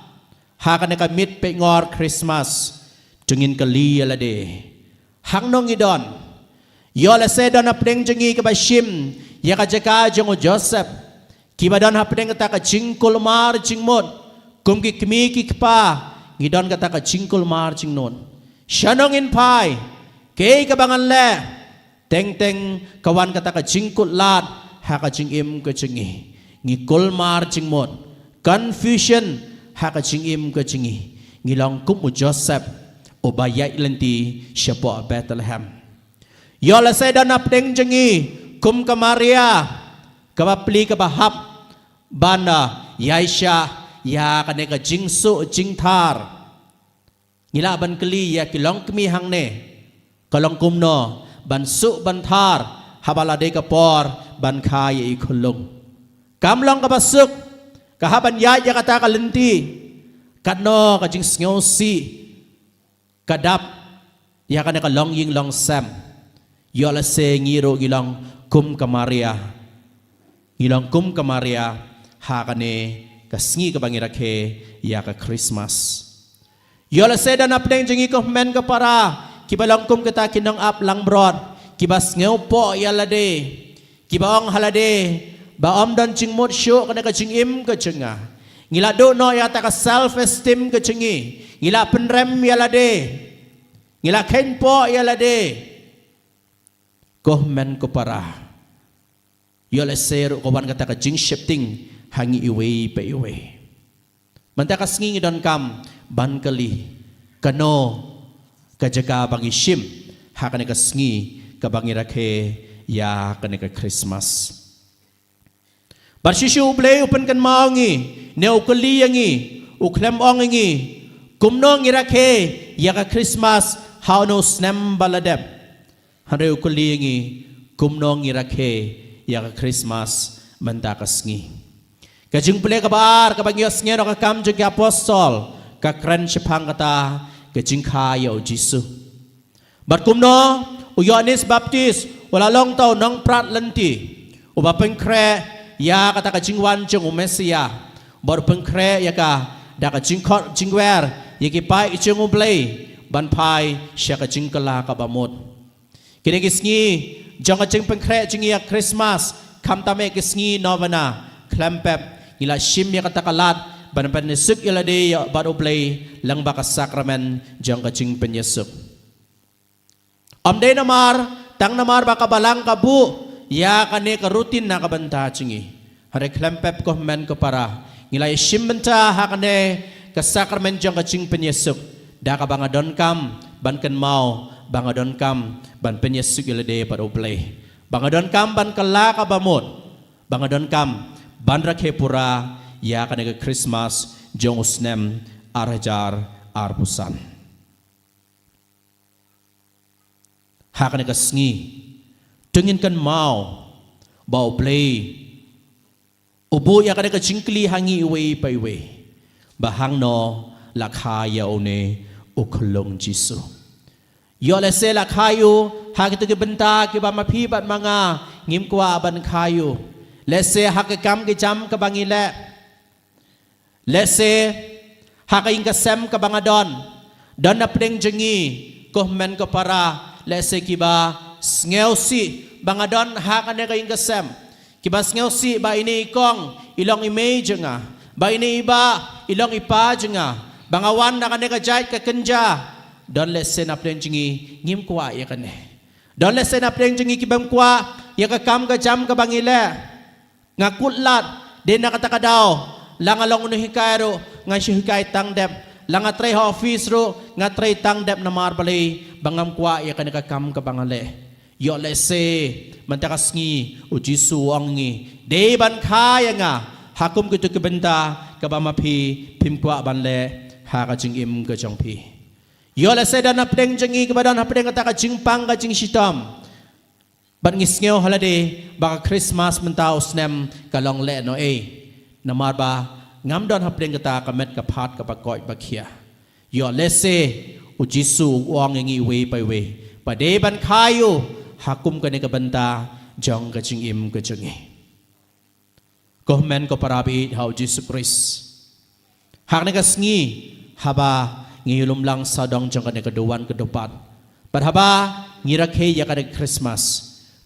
ha kane ka mit pe ngor Christmas jengin kali alade. Hang nong idon. Yo la sedon apdeng jengi ka bashim ya ka jaka jeng Joseph. Kibadon hapdeng kata ka jingkul mar jingmod. Kum ki kmi ki kpa ngidon kata ka jingkul mar jingnon. Shanong in pai ke kabangan le teng kawan kata ka jingkul lat ha ka jingim ka jingi ngikul mar jingmod. Confusion ha ka jingim ka jingi ngilong kum Joseph obayai lenti siapo Bethlehem. Yo la sedan apdeng jengi kum ka Maria kabapli ka bahap bana Yaisha ya kane ka jingsu jingthar ngila ban kli ya kilong kmi hang ne kalong kumno ban su ban thar habala de ka por ban khai i khulung kamlong ka basuk ka haban ya kata ka lenti katno ka jing sngo si kadap ya kane ka long ying long sam yo la se ngiro gilong kum ka Maria ha kane kasngi ka bangira ke ya ka Christmas. Yola seda na pdeng jengi ko men ka para kibalong kum kita kinong up lang brod kibas ngeu po yala de kibaong halade ba om don jing mod show kana ka jing im ka jenga ngila do no ya ta ka self esteem ka jengi ngila penrem yala de ngila ken po yala de ko men ko para yola ser ko ban kata ka jing shifting hangi iwe pa iwe. Mantakas ngi don kam ban kali kano kajaga bang ishim hakan ka sngi ka bangira ke ya kan ka Christmas. Barsishu ublay upan kan mau ngi ne ukali ngi uklem ong ngi kumno ngira ke ya ka Christmas how no snem baladep hare ukali ngi kumno ngira ke ya ka Christmas menta ka sngi kajing pule kabar kabangyos ngero ka kam jeng apostol ka kren sepang kata kajing kaya o Jisu bat kumno u Yohanes Baptis wala long tau nong prat lenti u bapeng kre ya kata kajing wan jeng u Mesia bar peng kre ya ka da kajing kot jingwer ya ki pai jeng u blay ban pai sya kajing kala ka bamot kini kisngi jang kajing peng kre jing ya Christmas kam tame kisngi novena klempep ila shim ya kata kalat ban penyesuk ila de ya bad oblay lang baka sakramen jang kajing penyesuk amde namar tang namar baka balang kabu ya kane ka rutin na kabanta cingi hare klempep ko men ko para ila shim benta hakane ka sakramen jang kajing penyesuk da ka banga don kam ban ken mau banga don kam ban penyesuk ila de bad oblay banga don kam ban kala ka bamot banga don kam ban rakhe pura ya kane ka Christmas jong usnem arhajar arpusan hakane ka sngi tengin kan mau bau play ubu ya kane ka jingkli hangi iwe pa iwe bahang no lakhaya one uklong Jisu yo lese lakhayu hakite ke benta ke ba mapi bat manga ngim kwa ban khayu lese hakikam ke jam ke bangile lese hakaing ke sem ke bangadon don na pring jengi ko men ko para lese kiba sngelsi bangadon hakane ka ing ke sem kiba sngelsi ba ini kong ilong image nga ba ini iba ilong ipa jenga bangawan na kane ka jait ka kenja don lese na pring jengi ngim kwa ya kane don lese na pring jengi kibam kwa ya ka kam ka jam ke bangile ngakutlat din nakataka daw lang along no hikayro nga si hikay tangdep lang atray ha office ro nga tray tangdep na marbali bangam kwa ya kanika kam ka bangale yo lese mantakas ngi u Jisu ang ngi de ban khaya nga hakum kutu kebenta ka bamapi pim kwa banle ha ka jing im ka jongpi yo lese dan apdeng jengi ka badan apdeng ka ka jingpang ka jing sitam bat ngisngeo halade baka Christmas mentau snem kalong le no namar ba ngam don hapdeng kata kamet ka phat ka pakoi bakhia yo lese u Jisu wang ngi we pai we pa de ban khayu hakum ka ne ka banta jong ka ching im ka chungi ko men ko parabi hau Jisu Christ hak ne ka sngi haba ngilum lang sadong jong ka ne ka duwan ka dopat pat haba ngira khe ya ka Christmas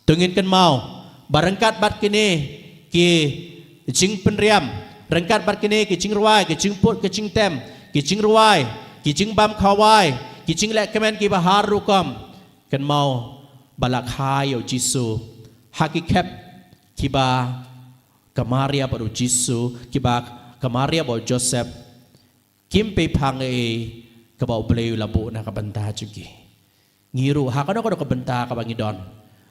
tungin kan mau barangkat bat kini ki jing penriam rangkat bat kini ki jing ruai ki jing put ki jing tem ki jing ruai ki jing bam khawai ki jing lek kemen ki bahar rukam kan mau balak hayo Jisu hakikep ki ba kamaria baru Jisu ki ba kamaria baru Joseph kim pe phang ka ba bleu labu na ka banta jugi ngiru hakano ko ka banta ka bangidon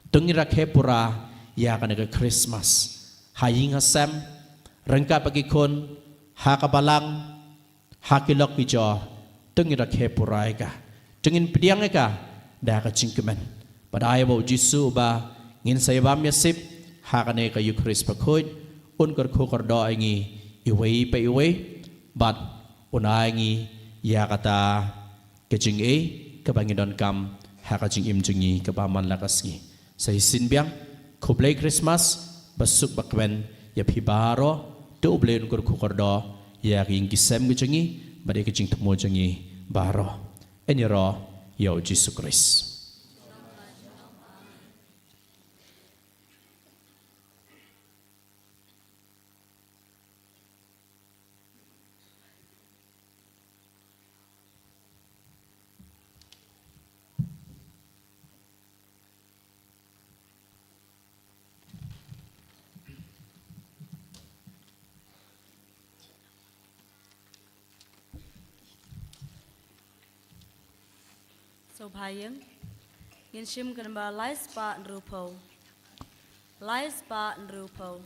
tungira kepura ya kana ka Christmas haying asem rengka bagi kon hakabalang hakilok bijo tungira kepura ka tungin pediang ka da ka cingkemen pada ayabo Jisu ba ngin sayabam yasip hakane ka Eucharist pakhoy un kor khokor do ngi iwe pa iwe bat unai ngi ya kata kejing ka bangidon kam hakajing im jingi ka paman lakas ngi sa isinbiang kublay Christmas basuk bakwen ya pibaro do ublen kur kukordo ya king kisem gichengi bade kicing temo jengi baro enyero yo Jesus Christ So Bhayang Ngin shim kan ba lais pa nrupo. Lais pa nrupo.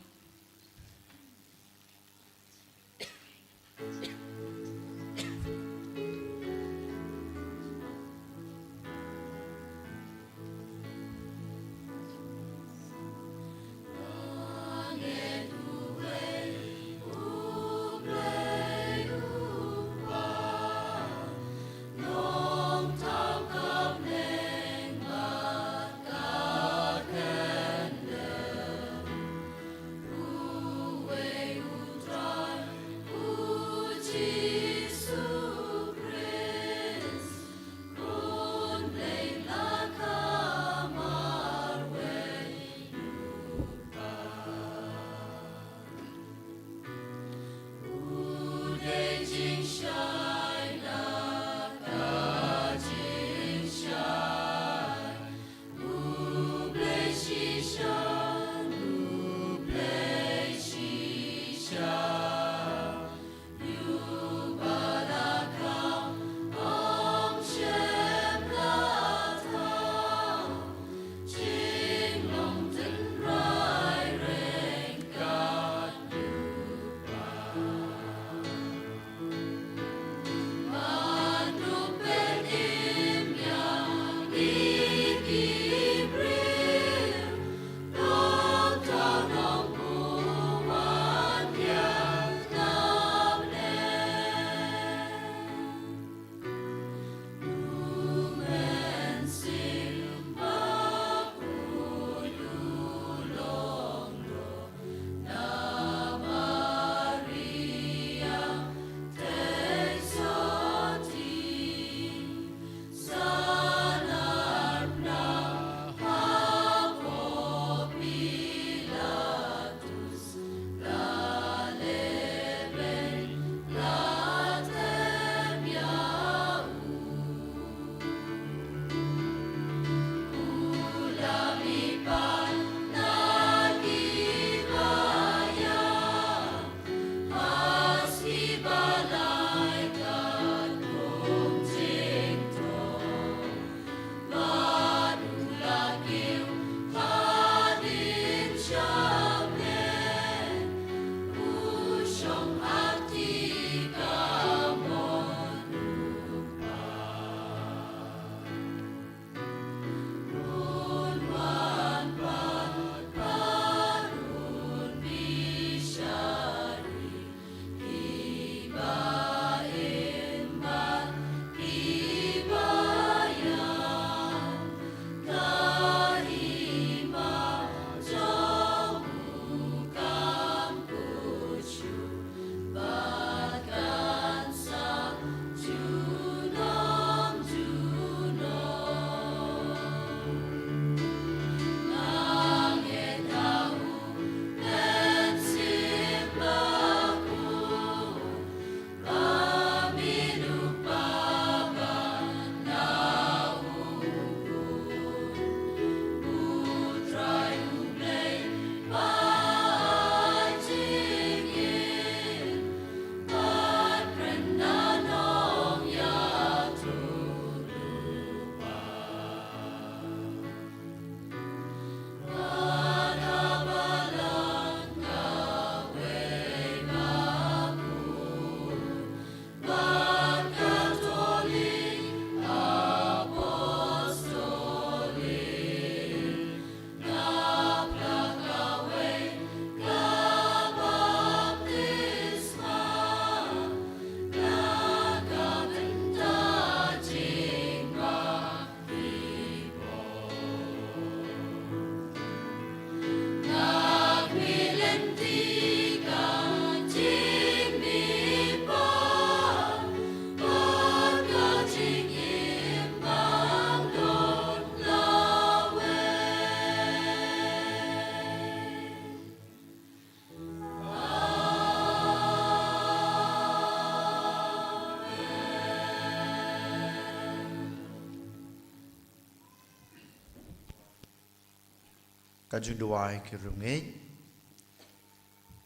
Kajung duai ki rungit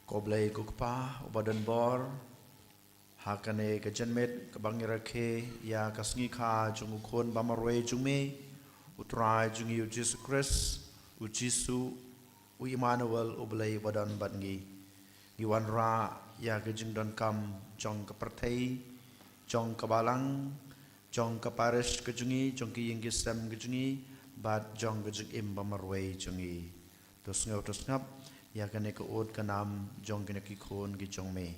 koblai kukpa ubadan bor hakane kajanmet kabangirake ya kasngi kha jungukon bamarwe jungme utrai jungi u Jesus Christ u Jisu u Emmanuel u belai badan badngi giwan ra ya ke jing don kam jong ke perthei jong ke balang jong ke parish ke jungi jong ki ying gisem ke jungi bad jong ke jing im bamarwei jungi tos ngap ya ke ne ke od ke nam jong ke ne ki khon ki jong me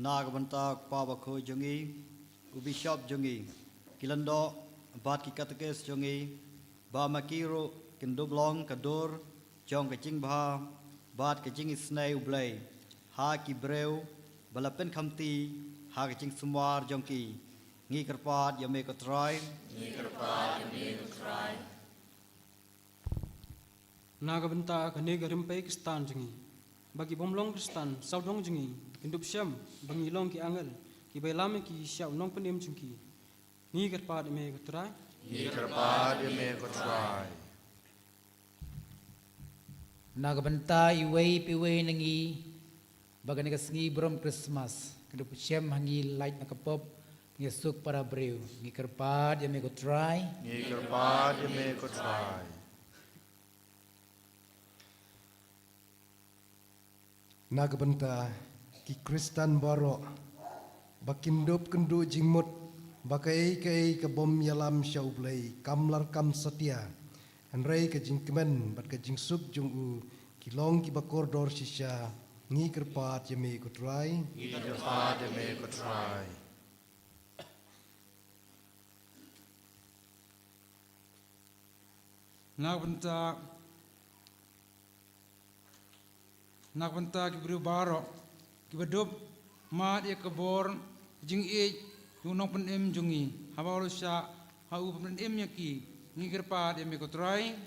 Nagabantak pabako jungi, ubishop jungi, kilando bat ki katekes jungi, ba makiro kindublong kadur, jong kacing bah, bat kacing isnai ublay, ha ki breu, balapen kamti, ha kacing sumar jongki, ngi kerpat yame kotrai, Nagabenta kane garimpai kistan jengi. Bagi bomlong kistan saudong jengi. Indup syam bangilong ki angel. Ki bailame ki syau nong penim jengki. Ni kerpat me kutrai. Nagabenta iway piway nangi. Baga nagasngi brom Christmas. Indup syam hangi light nakapop. Ngisuk para breu. Ni kerpat yame kutrai. Nagbenta ki Kristan baro bakindup kendu jingmut bakai kai ke bom yalam syaublai kamlar kam setia henrei ke jingkemen bat ke jingsuk jungu kilong ki bakor dor sisha ngi kerpat yeme kutrai Nagbenta ki beri baro ki badup mat ya kebor jing yung nong penem jungi habalu sya hau penem yaki ngi kerpat ya me kotrai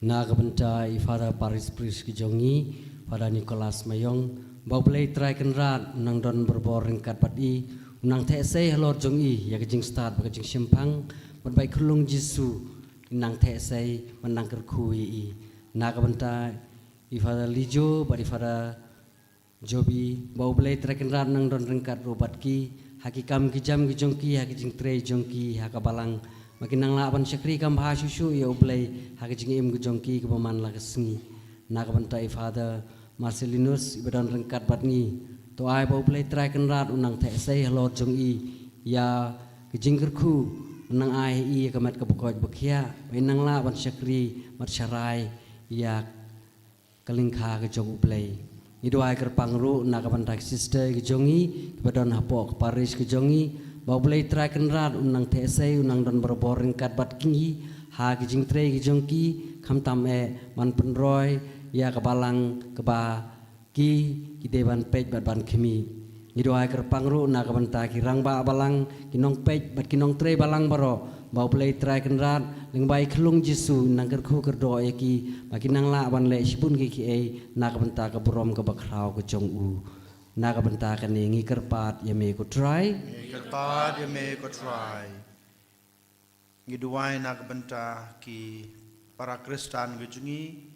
Nagabenta ifada Paris Pris ki jongi pada Nicholas Mayong bau play try kenrat nang don berbor ringkat padi nang tese halor jongi ya kejing start ba kejing simpang berbaik kulung Jisu nang tese menang kerkui Nagabenta ifada lijo ba ifada jobi bau play try kenrat nang don ringkat robat ki hakikam ki jam ki jongki hakijing tre jongki hakabalang makin nang laban syakri kam bahasusu ya ublay hakijing im gejongki ke paman lagasngi Nagabenta ifada Marcelinus ibadan rengkat batni to ai bau play try kenrat unang tese halor jongi ya kejingkerku nang ai i kamat kapokoj bakhia menang la ban syakri mat syarai ya kalingkha ke jong ublay ido ai kerpangru nakaban tak sister ke jongi ibadan hapok Paris ke jongi bau play try kenrat unang tese unang don berbor rengkat bat kingi ha kejing tre ke jongki kham tam e man penroy ya kebalang keba ki deban pej bat ban khimi ido ai kerpangru na kabanta kirang ba balang kinong pej bat kinong tre balang baro bau play try kenrat ling bai khlung Jisu nang kerku kerdo ki makinang la ban le sipun ki e na kabanta ka brom ka bakrau ka jong u na kabanta ka ni ngi kerpat ya me ko try ngiduai na kabanta ki para Kristan gejungi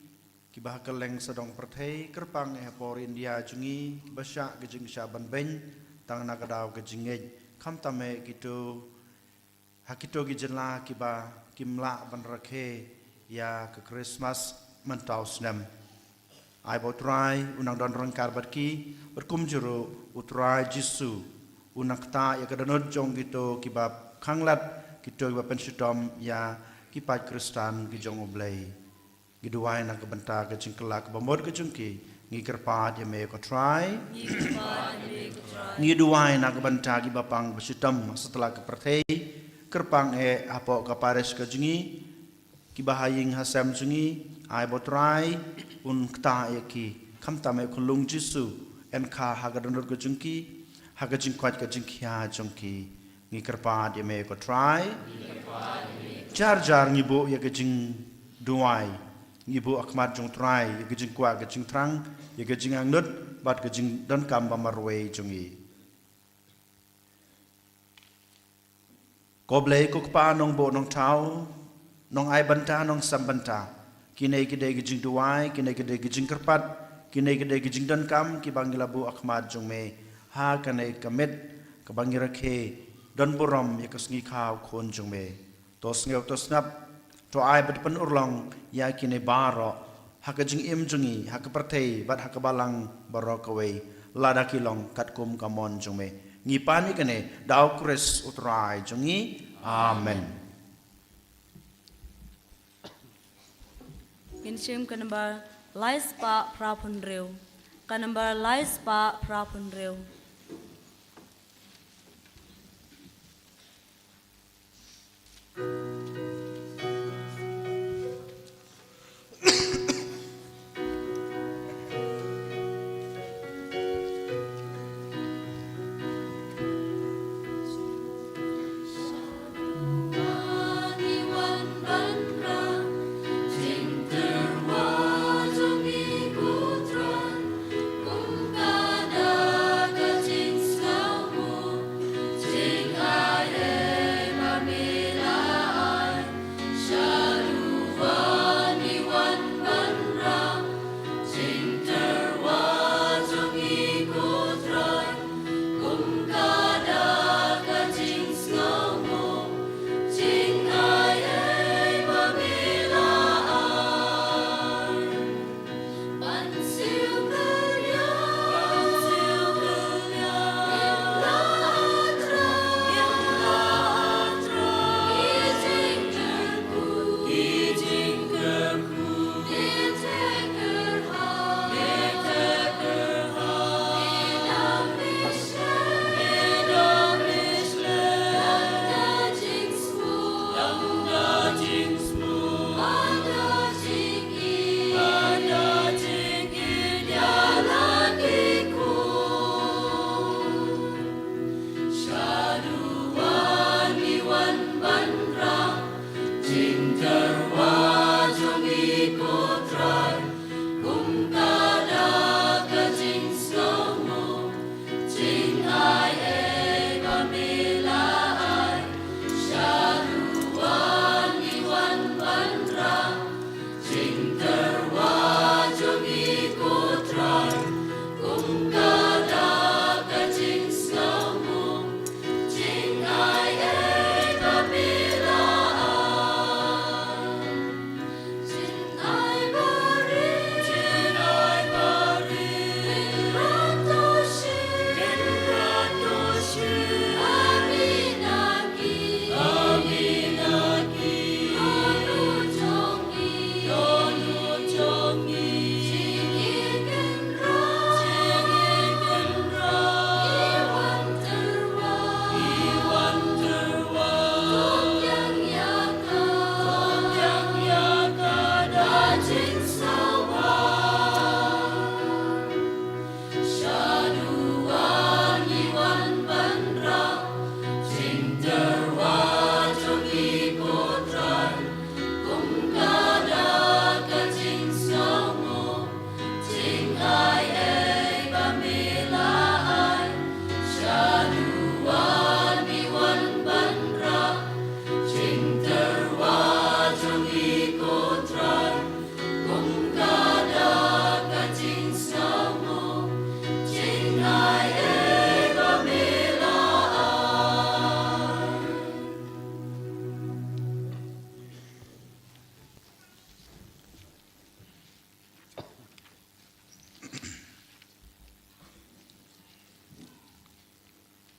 ki bahakeleng sedong perthei kerpang por India jungi basya gejing syaban ben tang nakadaw gejingej kham tame gitu hakito gijenla ki ba kimla ban rakhe ya ke Christmas mentau snem ai botrai unang don rangkar batki berkum juru utrai Jisu unakta ya kedanot jong gitu ki ba khanglat gitu ba pensidom ya ki pat Kristan gijong oblay giduai nak benta ke cingkelak bamod ke jungki ngi kerpat ya me ko try ngi duai nak benta gi bapang besitam setelah ke perthei kerpang e apo ka pares ke jungi ki bahaying hasam jungi ai botrai un kta e ki kham tame khulung Jisu en kha hagadonor ke jungki hagajing kwat ke jingkhia jungki ngi kerpat ya me ko try jar ngi bo ya ke jing duai Ibu akmat jong trai gejing kwa gejing trang ya gejing angnut bat gejing don kam bamarwei jongi koblei ko pa nong bo nong tau nong ai banta nong sam banta kini gede gejing duai, kini gede gejing kerpat, kini gede gejing dan kam, ki bangilabu Ahmad jong me, ha kane kamit, ke bangira ke, dan buram ya kesngi kau kon jong me, tos ngau tos ngap, to ai berdepan urlong, ya kini baro, ha kejing im jongi, ha kepertei, bat ha kebalang baro kawai, lada kilong kat kum kamon jong me, ngipani kene, dau kres utrai jongi, amen. Insyim ke number Lais Pa Prapun Reu. Ke number Lais Pa Prapun Reu.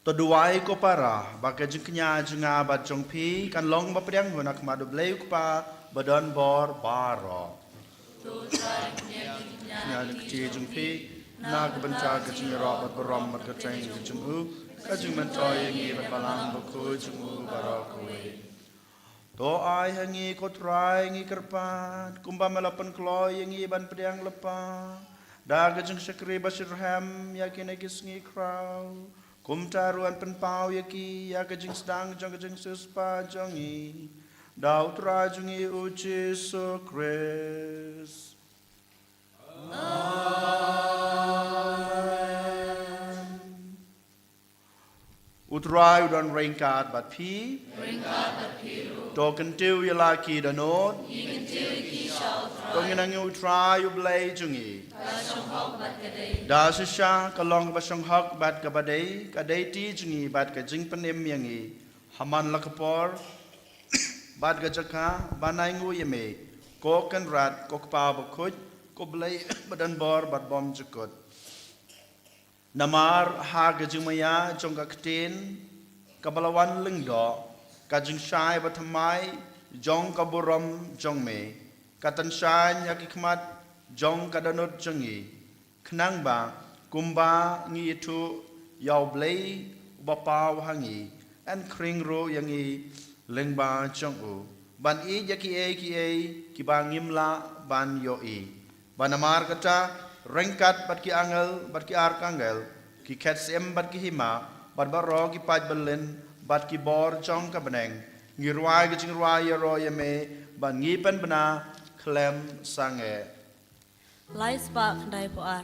Toduai ko para baka jengknya jenga bat jong pi kan long bapriang hunak madu bleu pa badan bor baro. Nya kecil jeng pi na kebenca kecil robat berom bat keceng keceng u keceng mentoy ngi bat balang baku jeng u baro kowe. To ai hangi ko try ngi kerpan kumba melapan kloy ngi ban priang lepa. Da keceng sekri basirham yakin agis ngi kraw. Kum taruan penpau yaki ya kejing sedang jong kejing suspa jongi dau trajungi uci so kres. utrai udon ringkat bat pi tokentiu yalaki danot tonginang utrai ublay jungi da sisha kalong basong hak bat kabadai kadai ti jungi bat ka jing penim yangi haman lakapor bat ka jaka banai ngu yeme ko kan rat ko pa bakut ko blay badan bor bat bom jukut namar ha ka jumaya jong ka ktin kabalawan lengdo ka jing shai batamai jong ka buram jong me katan shai yakikmat jong ka danut jongi knang ba kumba ngi itu yaw blay bapa hangi an kring ro yangi lengba jong u ban i yaki ki ba ngimla ban yo i banamar kata rengkat bat ki angel bat ki arkangel ki ketsem bat ki hima bat baro ki paj belen bat ki bor jong ka beneng ngirwai ki jingwai ro yame ban ngipen bena klem sange Lai spa kandai poar.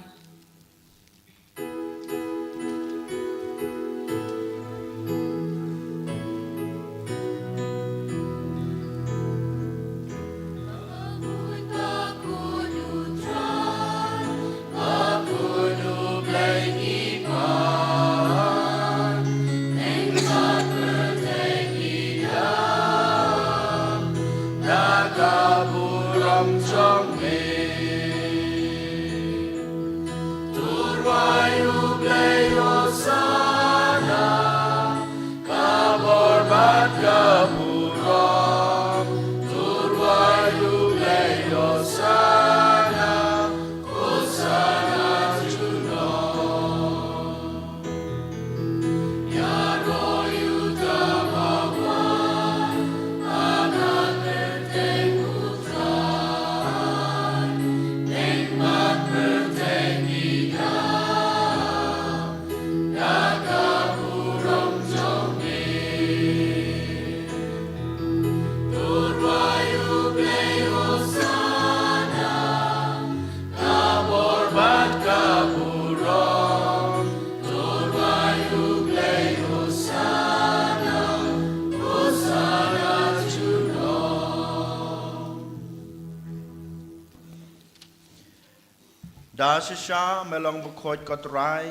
Da sisha melong bukhoj kotrai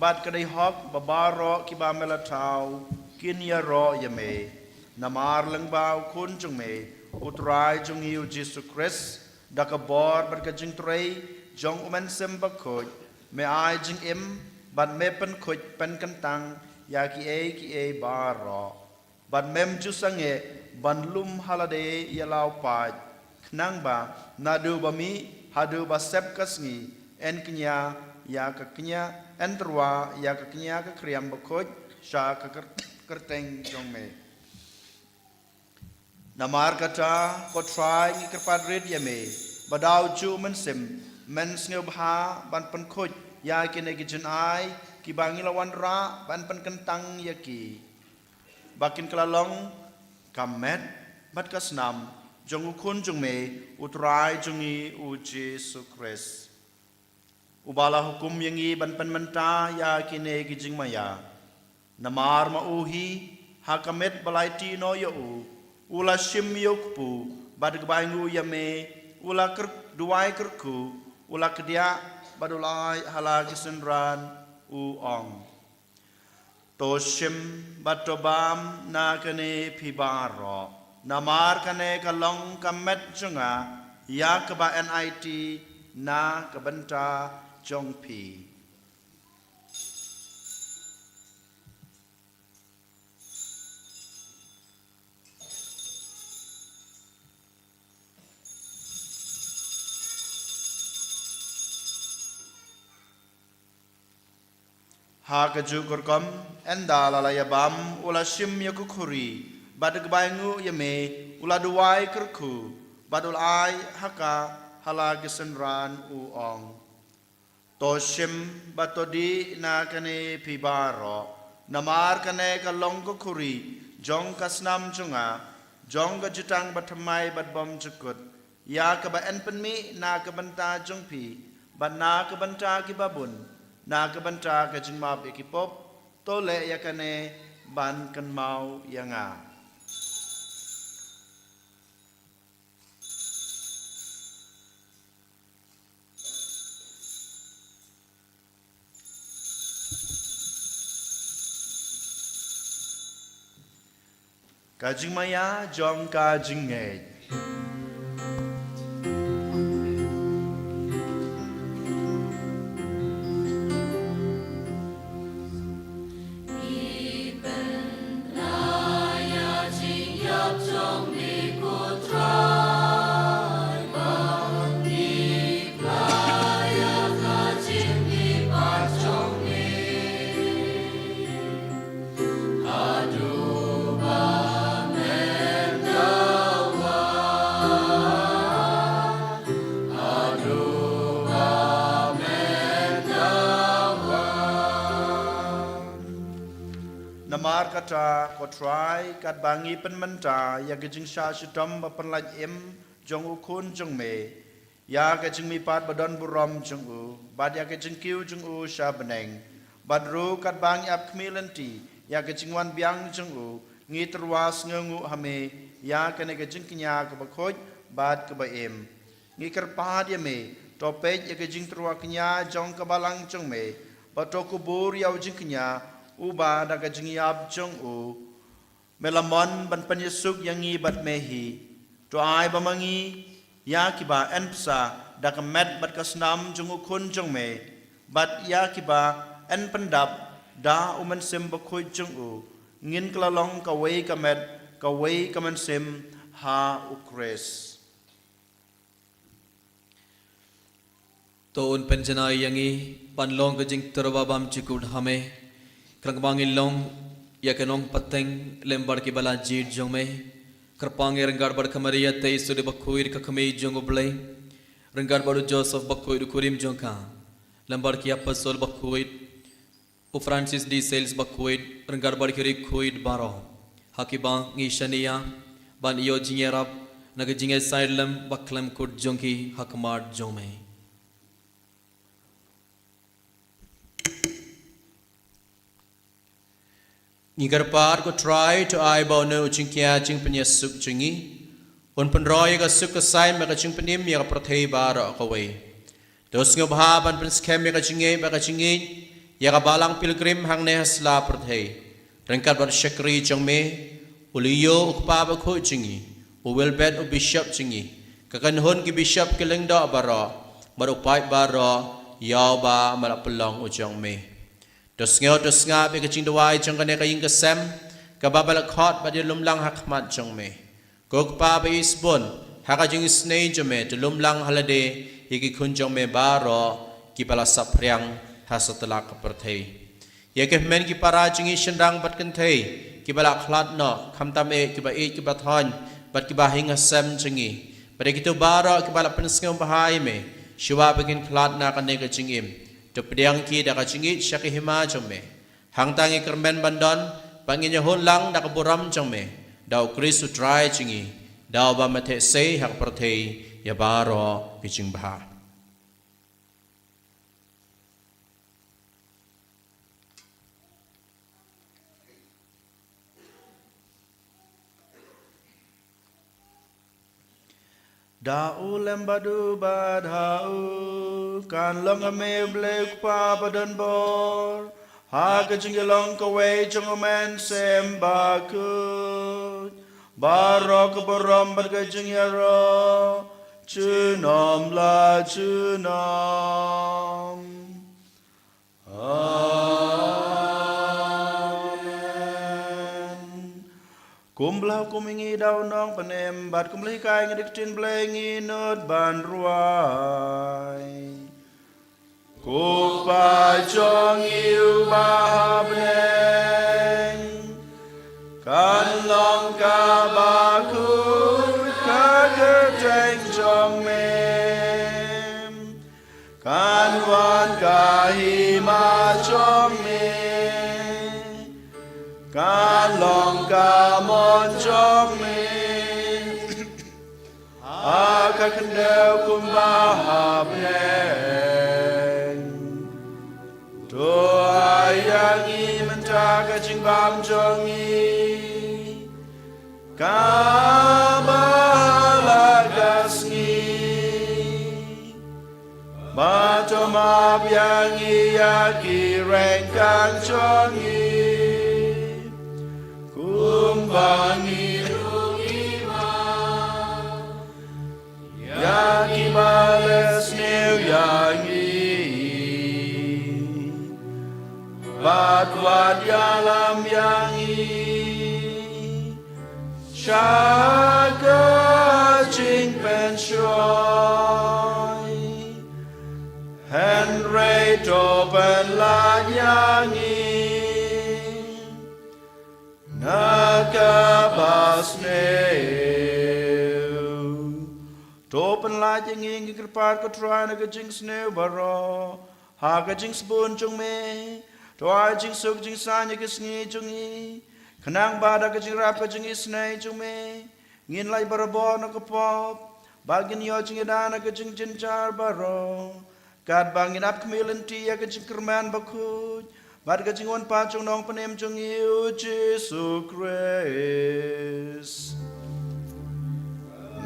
bat kadai hok babaro kiba melatau kinya ro yame namar lengbau kun jung me utrai jung yu Jesu Christ dakabor bat ka jing trei jong umen sem bakhoj me ai jing im bat me pen khoj pen kantang ya ki e baro bat mem jusange ban lum halade yalau paj knang ba nadu bami hadu basep kasngi en kenya ya ka kenya en terwa ya ka kenya ka kriam bakoj sha ka kerteng jong me namar kata ko try ngi kerpadred ya me badau ju men sim men sneu bha ban pen khoj ya kene ki jin ai ki bangi lawan ra ban pen kentang ya ki bakin kelalong kamet bat kasnam jong ukun jong me utrai jongi u Jesu Christ ubala hukum yangi ban pen menta ya kine gijing maya namar ma uhi hakamet balaiti no yo ula shim yokpu bad gbangu yame ula ker duai kerku ula kedia badulai halagi senran u ong to shim batobam na kane pibaro namar kane kalong kamet junga ya keba NIT na kebenta jongpi ha kejukur kom enda lalaya bam ula shim yakukuri badag bayangu yame ula duai kerku badul ai haka halagi senran uong toshim batodi na kane pibaro namar kane kalong kuri jong kasnam junga jong ka jutang batamai badbom jukut ya ka ba enpenmi na ka banta jongpi ban na ka banta ki babun na ka banta ka jingmab ekipop tole yakane ban kan mau yanga. Kajing maya jong kajing ngej. Namar kata ko try kat bangi pen menta ya ke jing sha shidam ba pen laj em jong u kun jong me ya ke jing mi pat badon burom jong u bad ya ke jing kiu jong u sha beneng bad ru kat bangi ap kmilanti ya ke jing wan biang jong u ngi terwas ngengu hame ya ke ne ke jing knya ko ba khoj bad ke ba em ngi ker pa dia me to pej ya ke jing terwa knya jong ka balang jong me ba to kubur ya jing knya uba da ka jing yap jong u melamon ban pan yesuk yang ngi bat mehi to ai ba mangi ya ki ba enpsa da ka met bat ka snam jong u kun jong me bat ya ki ba en pandap da uman sim ba khoi jong u ngin klalong ka wei ka met ka wei ka man sim ha ukres to un penjana yangi panlong ka jing terbabam chikud hame krangbangi long ya kenong pateng lembar ki bala jid jong me kerpangi renggar bar kamaria tei sude bakhuir ka khamei jong oblai renggar baru Joseph bakhuir kurim jong ka lembar ki apostol bakhuir u Francis D Sales bakhuir renggar bar ki khuir baro hakiba ngi shania ban yo jingerap naga jinge saidlam baklam kut jong ki hakmar jong me Ngigarpar ko try to ai bao no chingkia ching penyesuk chingi un penroy ka suk ka sai ma ka ching penim ya ka prathei bar ka wei dos ngo bha ban pen scam ya ka chinge ba ka chingi ya ka balang pilgrim hang ne hasla prathei rengkat bar shakri chong me uliyo ukpa ba kho chingi u wel bet u bishop chingi ka kan hon ki bishop ke leng da baro bar upai baro yaw ba ma pelong u chong me dos nga be ka ching dawai chong ka ne ka ing ka sem ka babal khot ba de lumlang hakmat chong me kok pa ba isbon ha ka jing snei chong me de lumlang halade yiki khun chong me baro ki bala sapriang hasatla ka prathei ye ke men ki para ching shendang bat kan thei ki bala khlat no khamtam e ki ba thon bat ki ba hing sem chingi bare ki to baro ki bala pen skeng bahai me shiwa begin khlat na ka ne ka ching im to pediang ki da ka chingi syaki hima chome hang tangi kermen bandon pangin hon lang da ka buram chome dau kristu try chingi dau ba mathe sei hak prathei ya baro ki ching bha Dau lembadu badhau kan long ame blek pa badan bor ha ka jingelong ka wei jong men sem ba ku barok borom bar ka jingyaro chunom la chunom Kumblau kumingi daw nong panem bat kumlay kay ngadik tin blengi not ban ruay Kupa chong iu bahabneng kan long ka bakut ka kerteng chong mem kan wan ka hima chong mem kan long ka mon chong me a ka kendeu kum bahabneng to ayang i mentai ka jing bam jong i kabalagas ngi bato mabyang iya kirengkang jong i kumbangi Yaki bales new yangi Batwat yalam yangi Shaka jing penshoy Henry topen la yangi Nakabasne Topen la jing ing kerpat ko try na ka jing snew baro ha ka jing spoon chung me to a jing suk jing san ye ka sngi chung i khanang ba da ka jing rap ka jing isnai chung me ngin lai barabo na ka pop bagin yo jing da na ka jing jin jar baro kat bangin ap kmilen ti ya ka jing kerman bakut bad ka jing on pa chung nong panem chung i Jesus Christ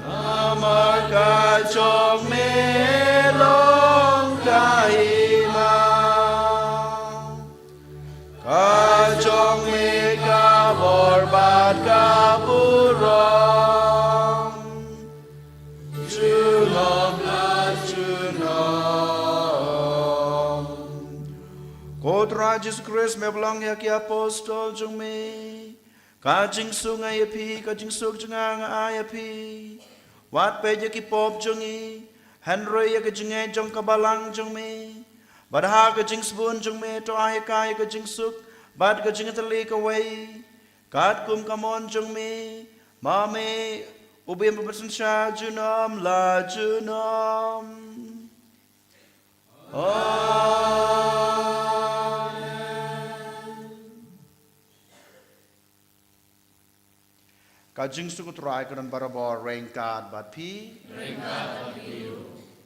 Nama kacong melong kahima Kacong meka borbat kaburong Junom la junom Kotra Jesus Christ me belong ya ki apostol jung me Kajing sungai api, kajing suk jengang ayapi Wat peja ki pop jungi Henry ya kajing jong kabalang jong me Badha kajing spoon jong me To ahi kaya kajing suk Bad kajing tali kawai Kat kum kamon jong me Mame Ubim papasan sya junom la junom Kajing suku try kanan barabor rengkat bat pi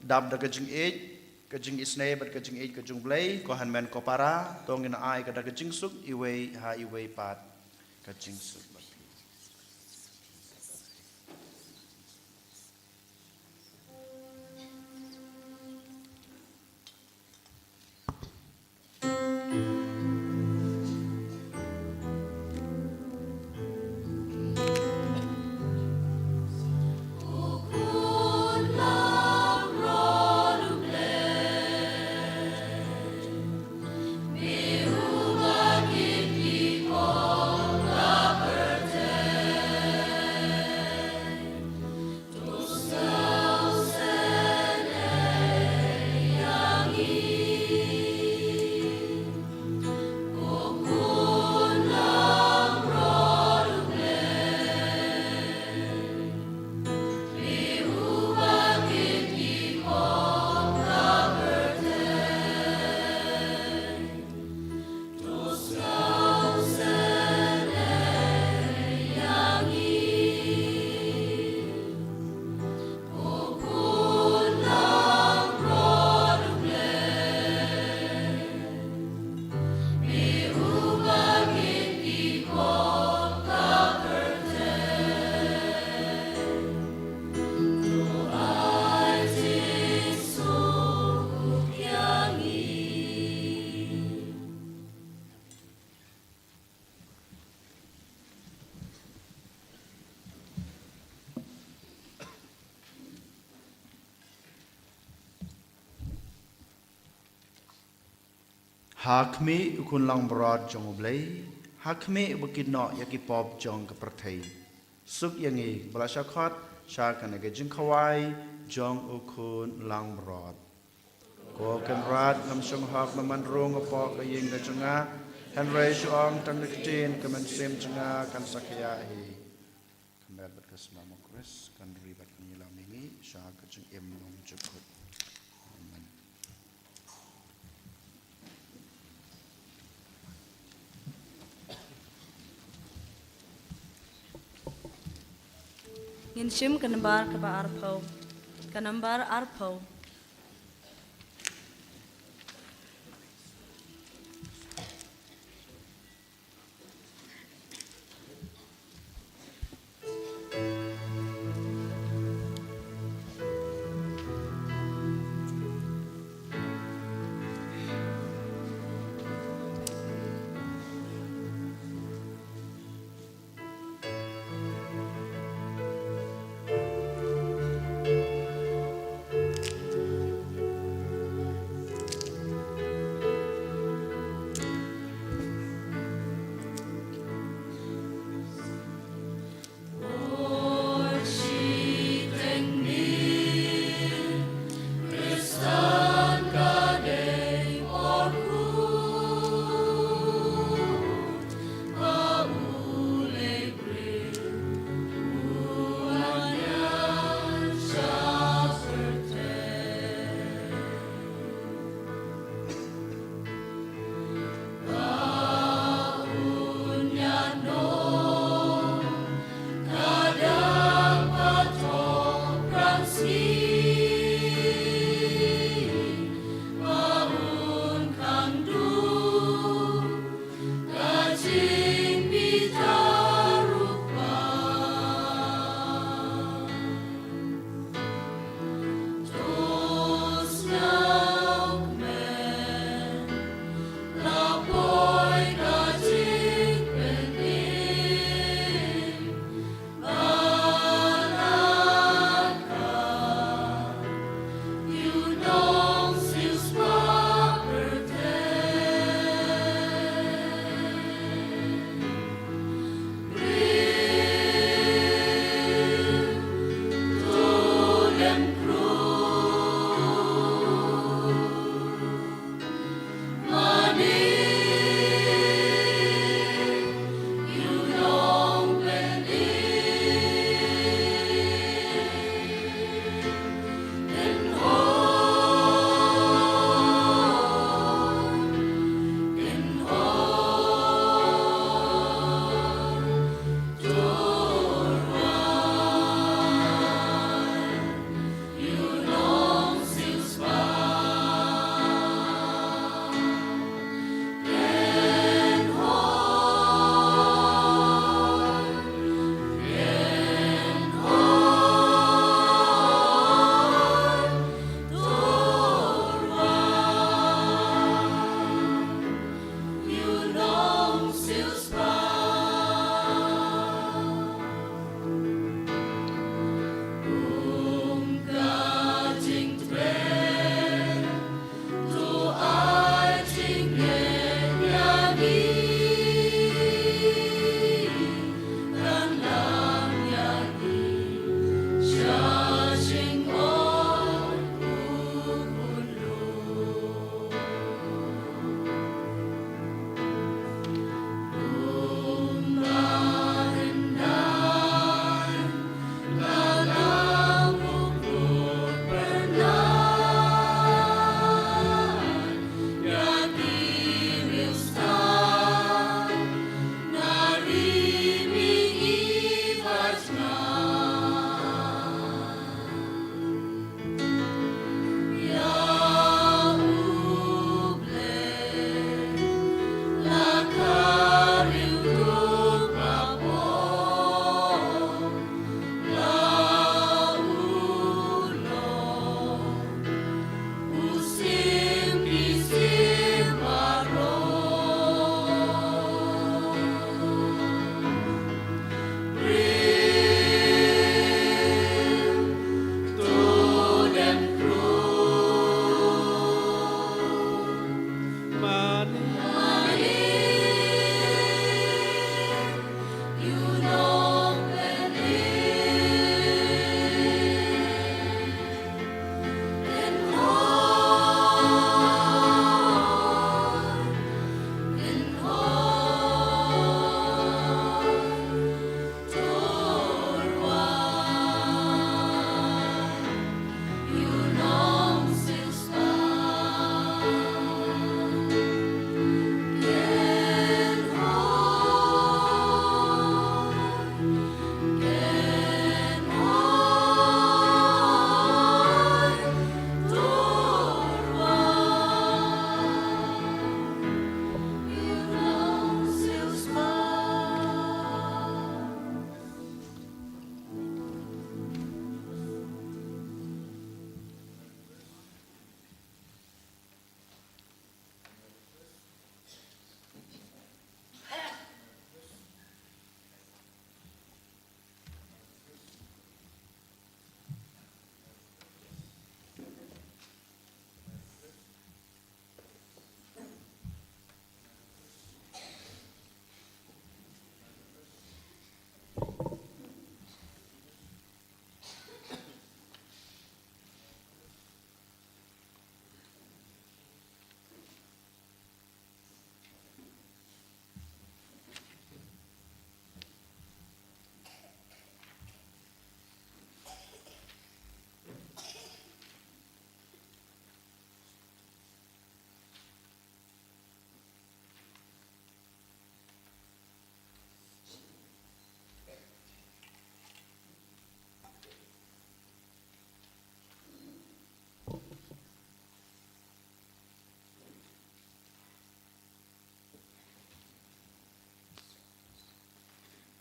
dab da kajing kajing isne bat kajing kajing blay ko hanmen ko para tongin ai kada kajing suk iwe ha iwe pat kajing suk bat pi Hakme ukun lang broad jong oblay hakme bukin no yaki pop jong ka perthai suk yangi bala shakhat sha kan ge jing khawai jong ukun lang broad ko kan rat nam shong hak man rong po ka ying da changa han rai shong tang ka tin ka man sem changa kan sakya hi kan bat ka sma mo kres kan ribat ni la mingi sha ka jing em long chukut Ngin shim kanambar kaba arpo. Kanambar arpo.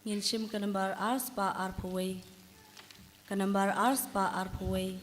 ngin shim kanambar ars pa arpaway. Kanambar ars pa arpaway.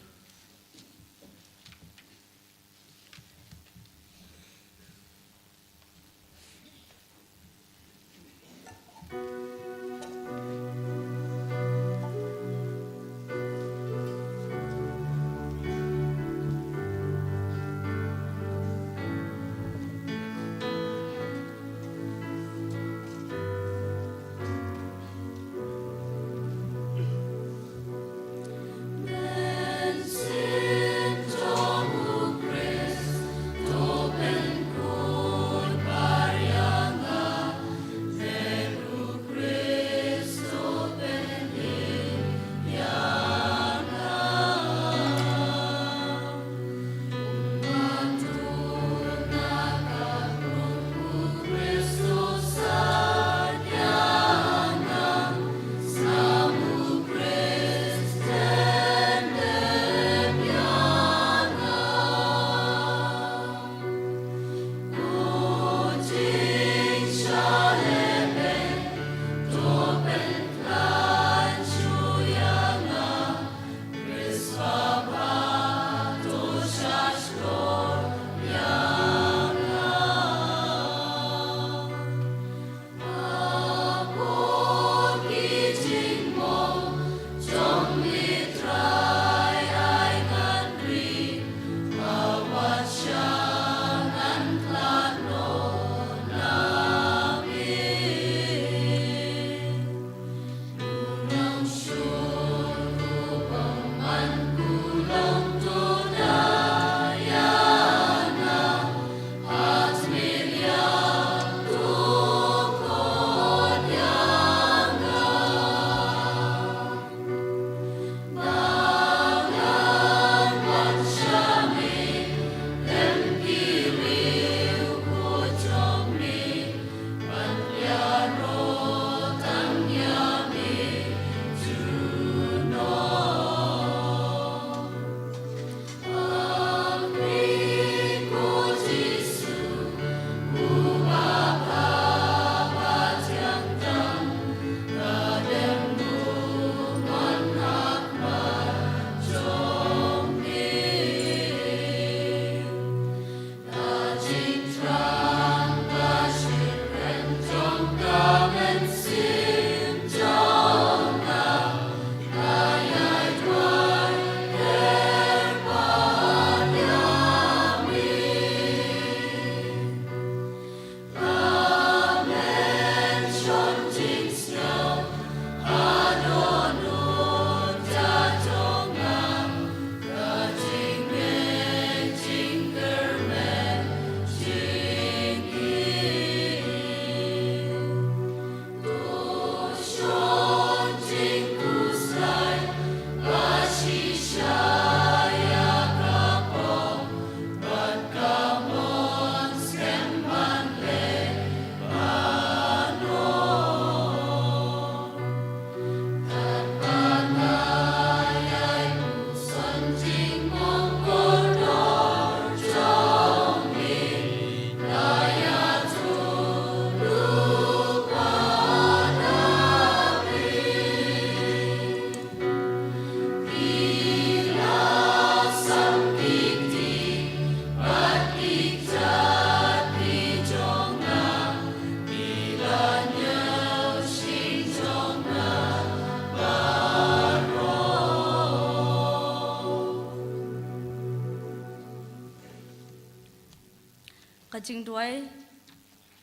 Kajing duai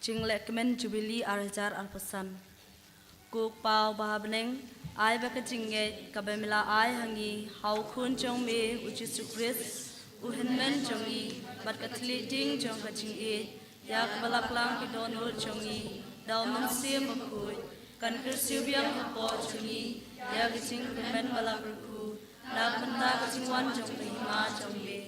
jing lekmen jubili arjar alpasan kuk pau bahabneng ai ba kajing nge kabemila ai hangi hau khun jong me uchi sukris uhenmen jongi bat katli ding jong kajing e yak balaklang kidon ur jongi daw mansim makui kan kersiubiang hapo jongi yak kajing kemen balak ruku nak menta kajing wan jong lima jong be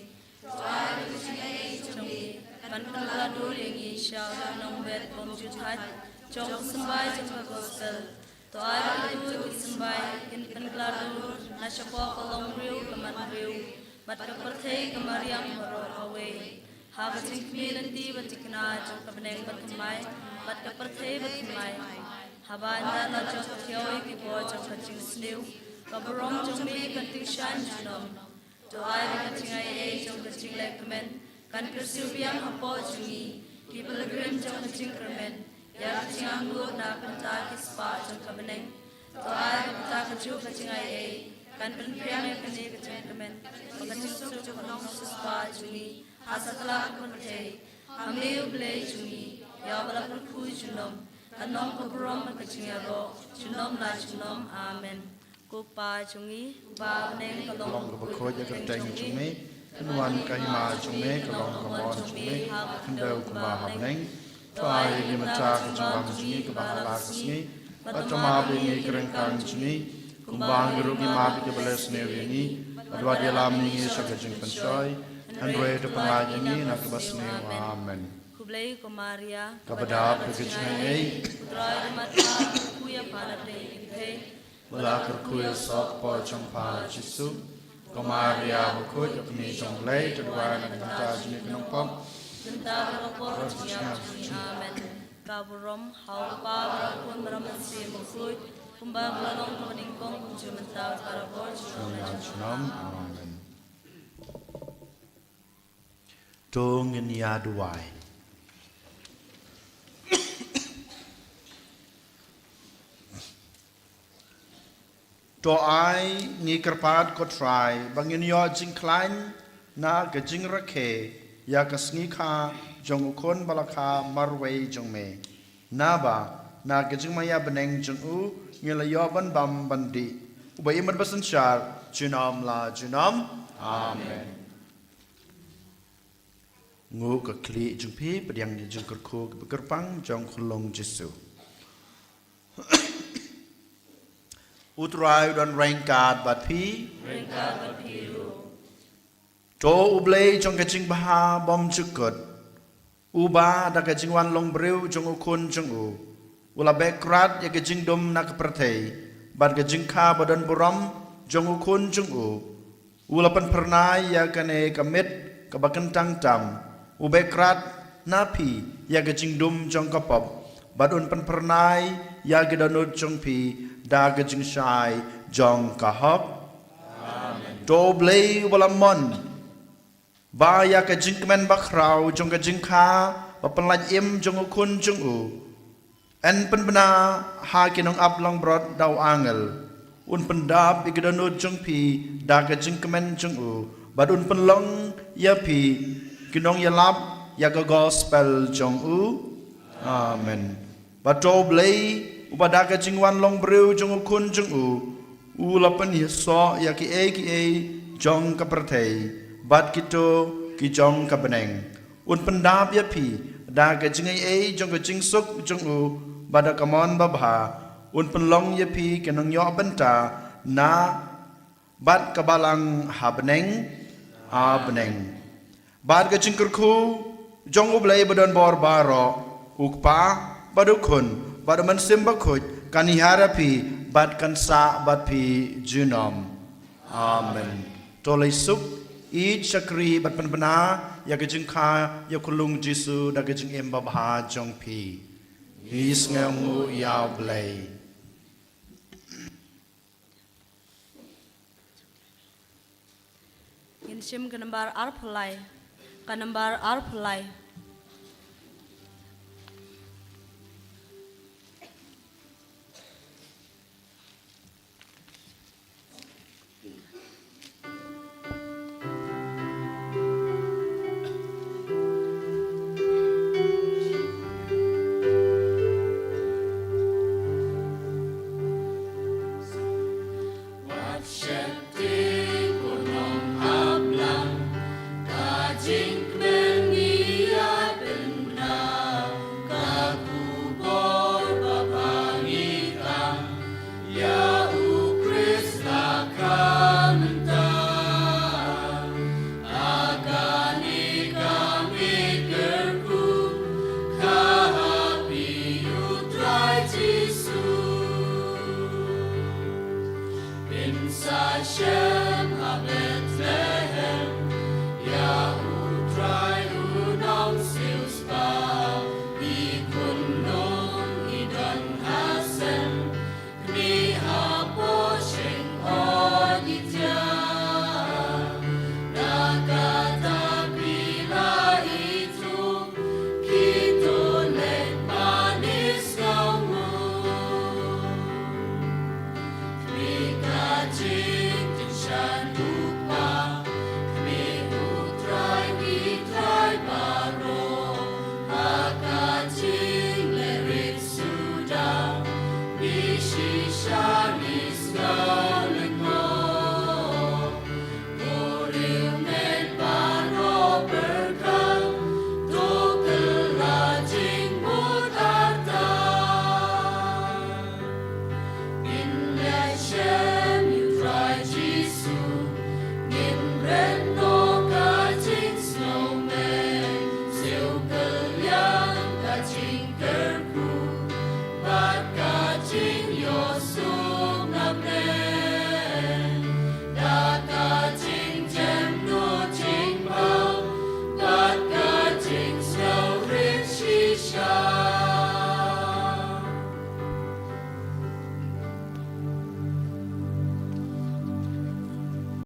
Ban pengadur yang isya nong bet bom jutat jong sembai jong gospel to ai itu sembai in pengadur nasyapo kolong riu keman riu bat keperthai kemariang moro awe ha bating kmilan di batikna jong kebeneng bat kemai bat keperthai bat kemai Habanda na jong katioi ki bo jong kaching sniu. Kabarong jong mi kanting shan junom. To ai kaching ai jong kaching lekmen. Kan kersiubiang hapo jungi. Ki pilgrim jong kaching kremen. Ya kaching anggur na kanta kispa jong kabeneng. To ai kanta kaju kaching ai. Kan penpriang yang kini kaching kremen. Kaching suk jong nong kispa jungi. Hasatlah kunte. Hamiu blei jungi. Ya balapun kui junom. Anong kaburom kaching yabo. Junom la junom. Amen. Kupa jungi. Ba neng kalong Bakoj ya keteng jungi. Nuan kahima jungi. Kalong kamon jungi. Kendau kuma habneng. Tuai limata kejungam jungi. Kebahala kesini. Batama bingi kerengkang jungi. Kumbang gerugi mabi kebeles newiani. Adwa dia lam ningi sakajung pensoy. Android depan lagi nak kebasni. Amen. Kublai Maria, Kabadap kejungai. Putra mata kuya panat dei. Melakar kuya sok po jompa Jisu. Kamaria bukut kami jonglei terduan dan mata jenis kenopom. Tentang berapor jiap amen. Kaburom hau pa berapun beramasi bukut. Kumbang lalong kemeningkong kunjung mentau berapor Shalom. Amen. Tungin ya duai. Doai ni kerpat ko try bangin yo jing klein na ke jing rake ya kasngi kha jong ukon balaka marwei jong me na ba na ke jing maya beneng jong u ngila yo ban bam bandi ubai imat basan syar junam la junam amen ngu ke kli jong pi pediang ni jong kerku ke kerpang jong kulong Jesu Utrai dan rengkat bat pi to ublei jong kaching baha bom cukut uba da kaching wan long breu jong ukun jong u ula bekrat ya kaching dom nak pertei bat kaching kha badan buram jong ukun jong u ula pan pernai ya kane kamit kabakentang tam ubekrat napi ya kaching dom jong kapop badun pan pernai ya gedanut jong pi da gajing shai jong kahop do blei walamon ba ya gajing kemen bakrau jong gajing kha ba penlaj im jong ukun jong u en penbena ha kinong ap long brod dau angel un pendap igdanut jong pi da gajing kemen jong u badun penlong ya pi kinong ya lap ya ga gospel jong u amen ba do blei upada kaching wan long breu jong ukun jong u lapan yeso ya ki e jong kapertei bat kito ki jong kabeneng un pendap ya pi da kaching e jong kaching suk jong u bada kamon babha un penlong ya pi kenong yo benta na bat kabalang habneng abneng bat kaching kerku jong u blai badan bor baro ukpa badukun pada mensim bakut kani harapi bat kansa bat pi junom amen tolai suk id sakri bat penbena ya kejing kha ya kulung Jesu da kejing em babha jong pi is ngamu ya blai Insim kenembar arpulai Sashem ha Bethlehem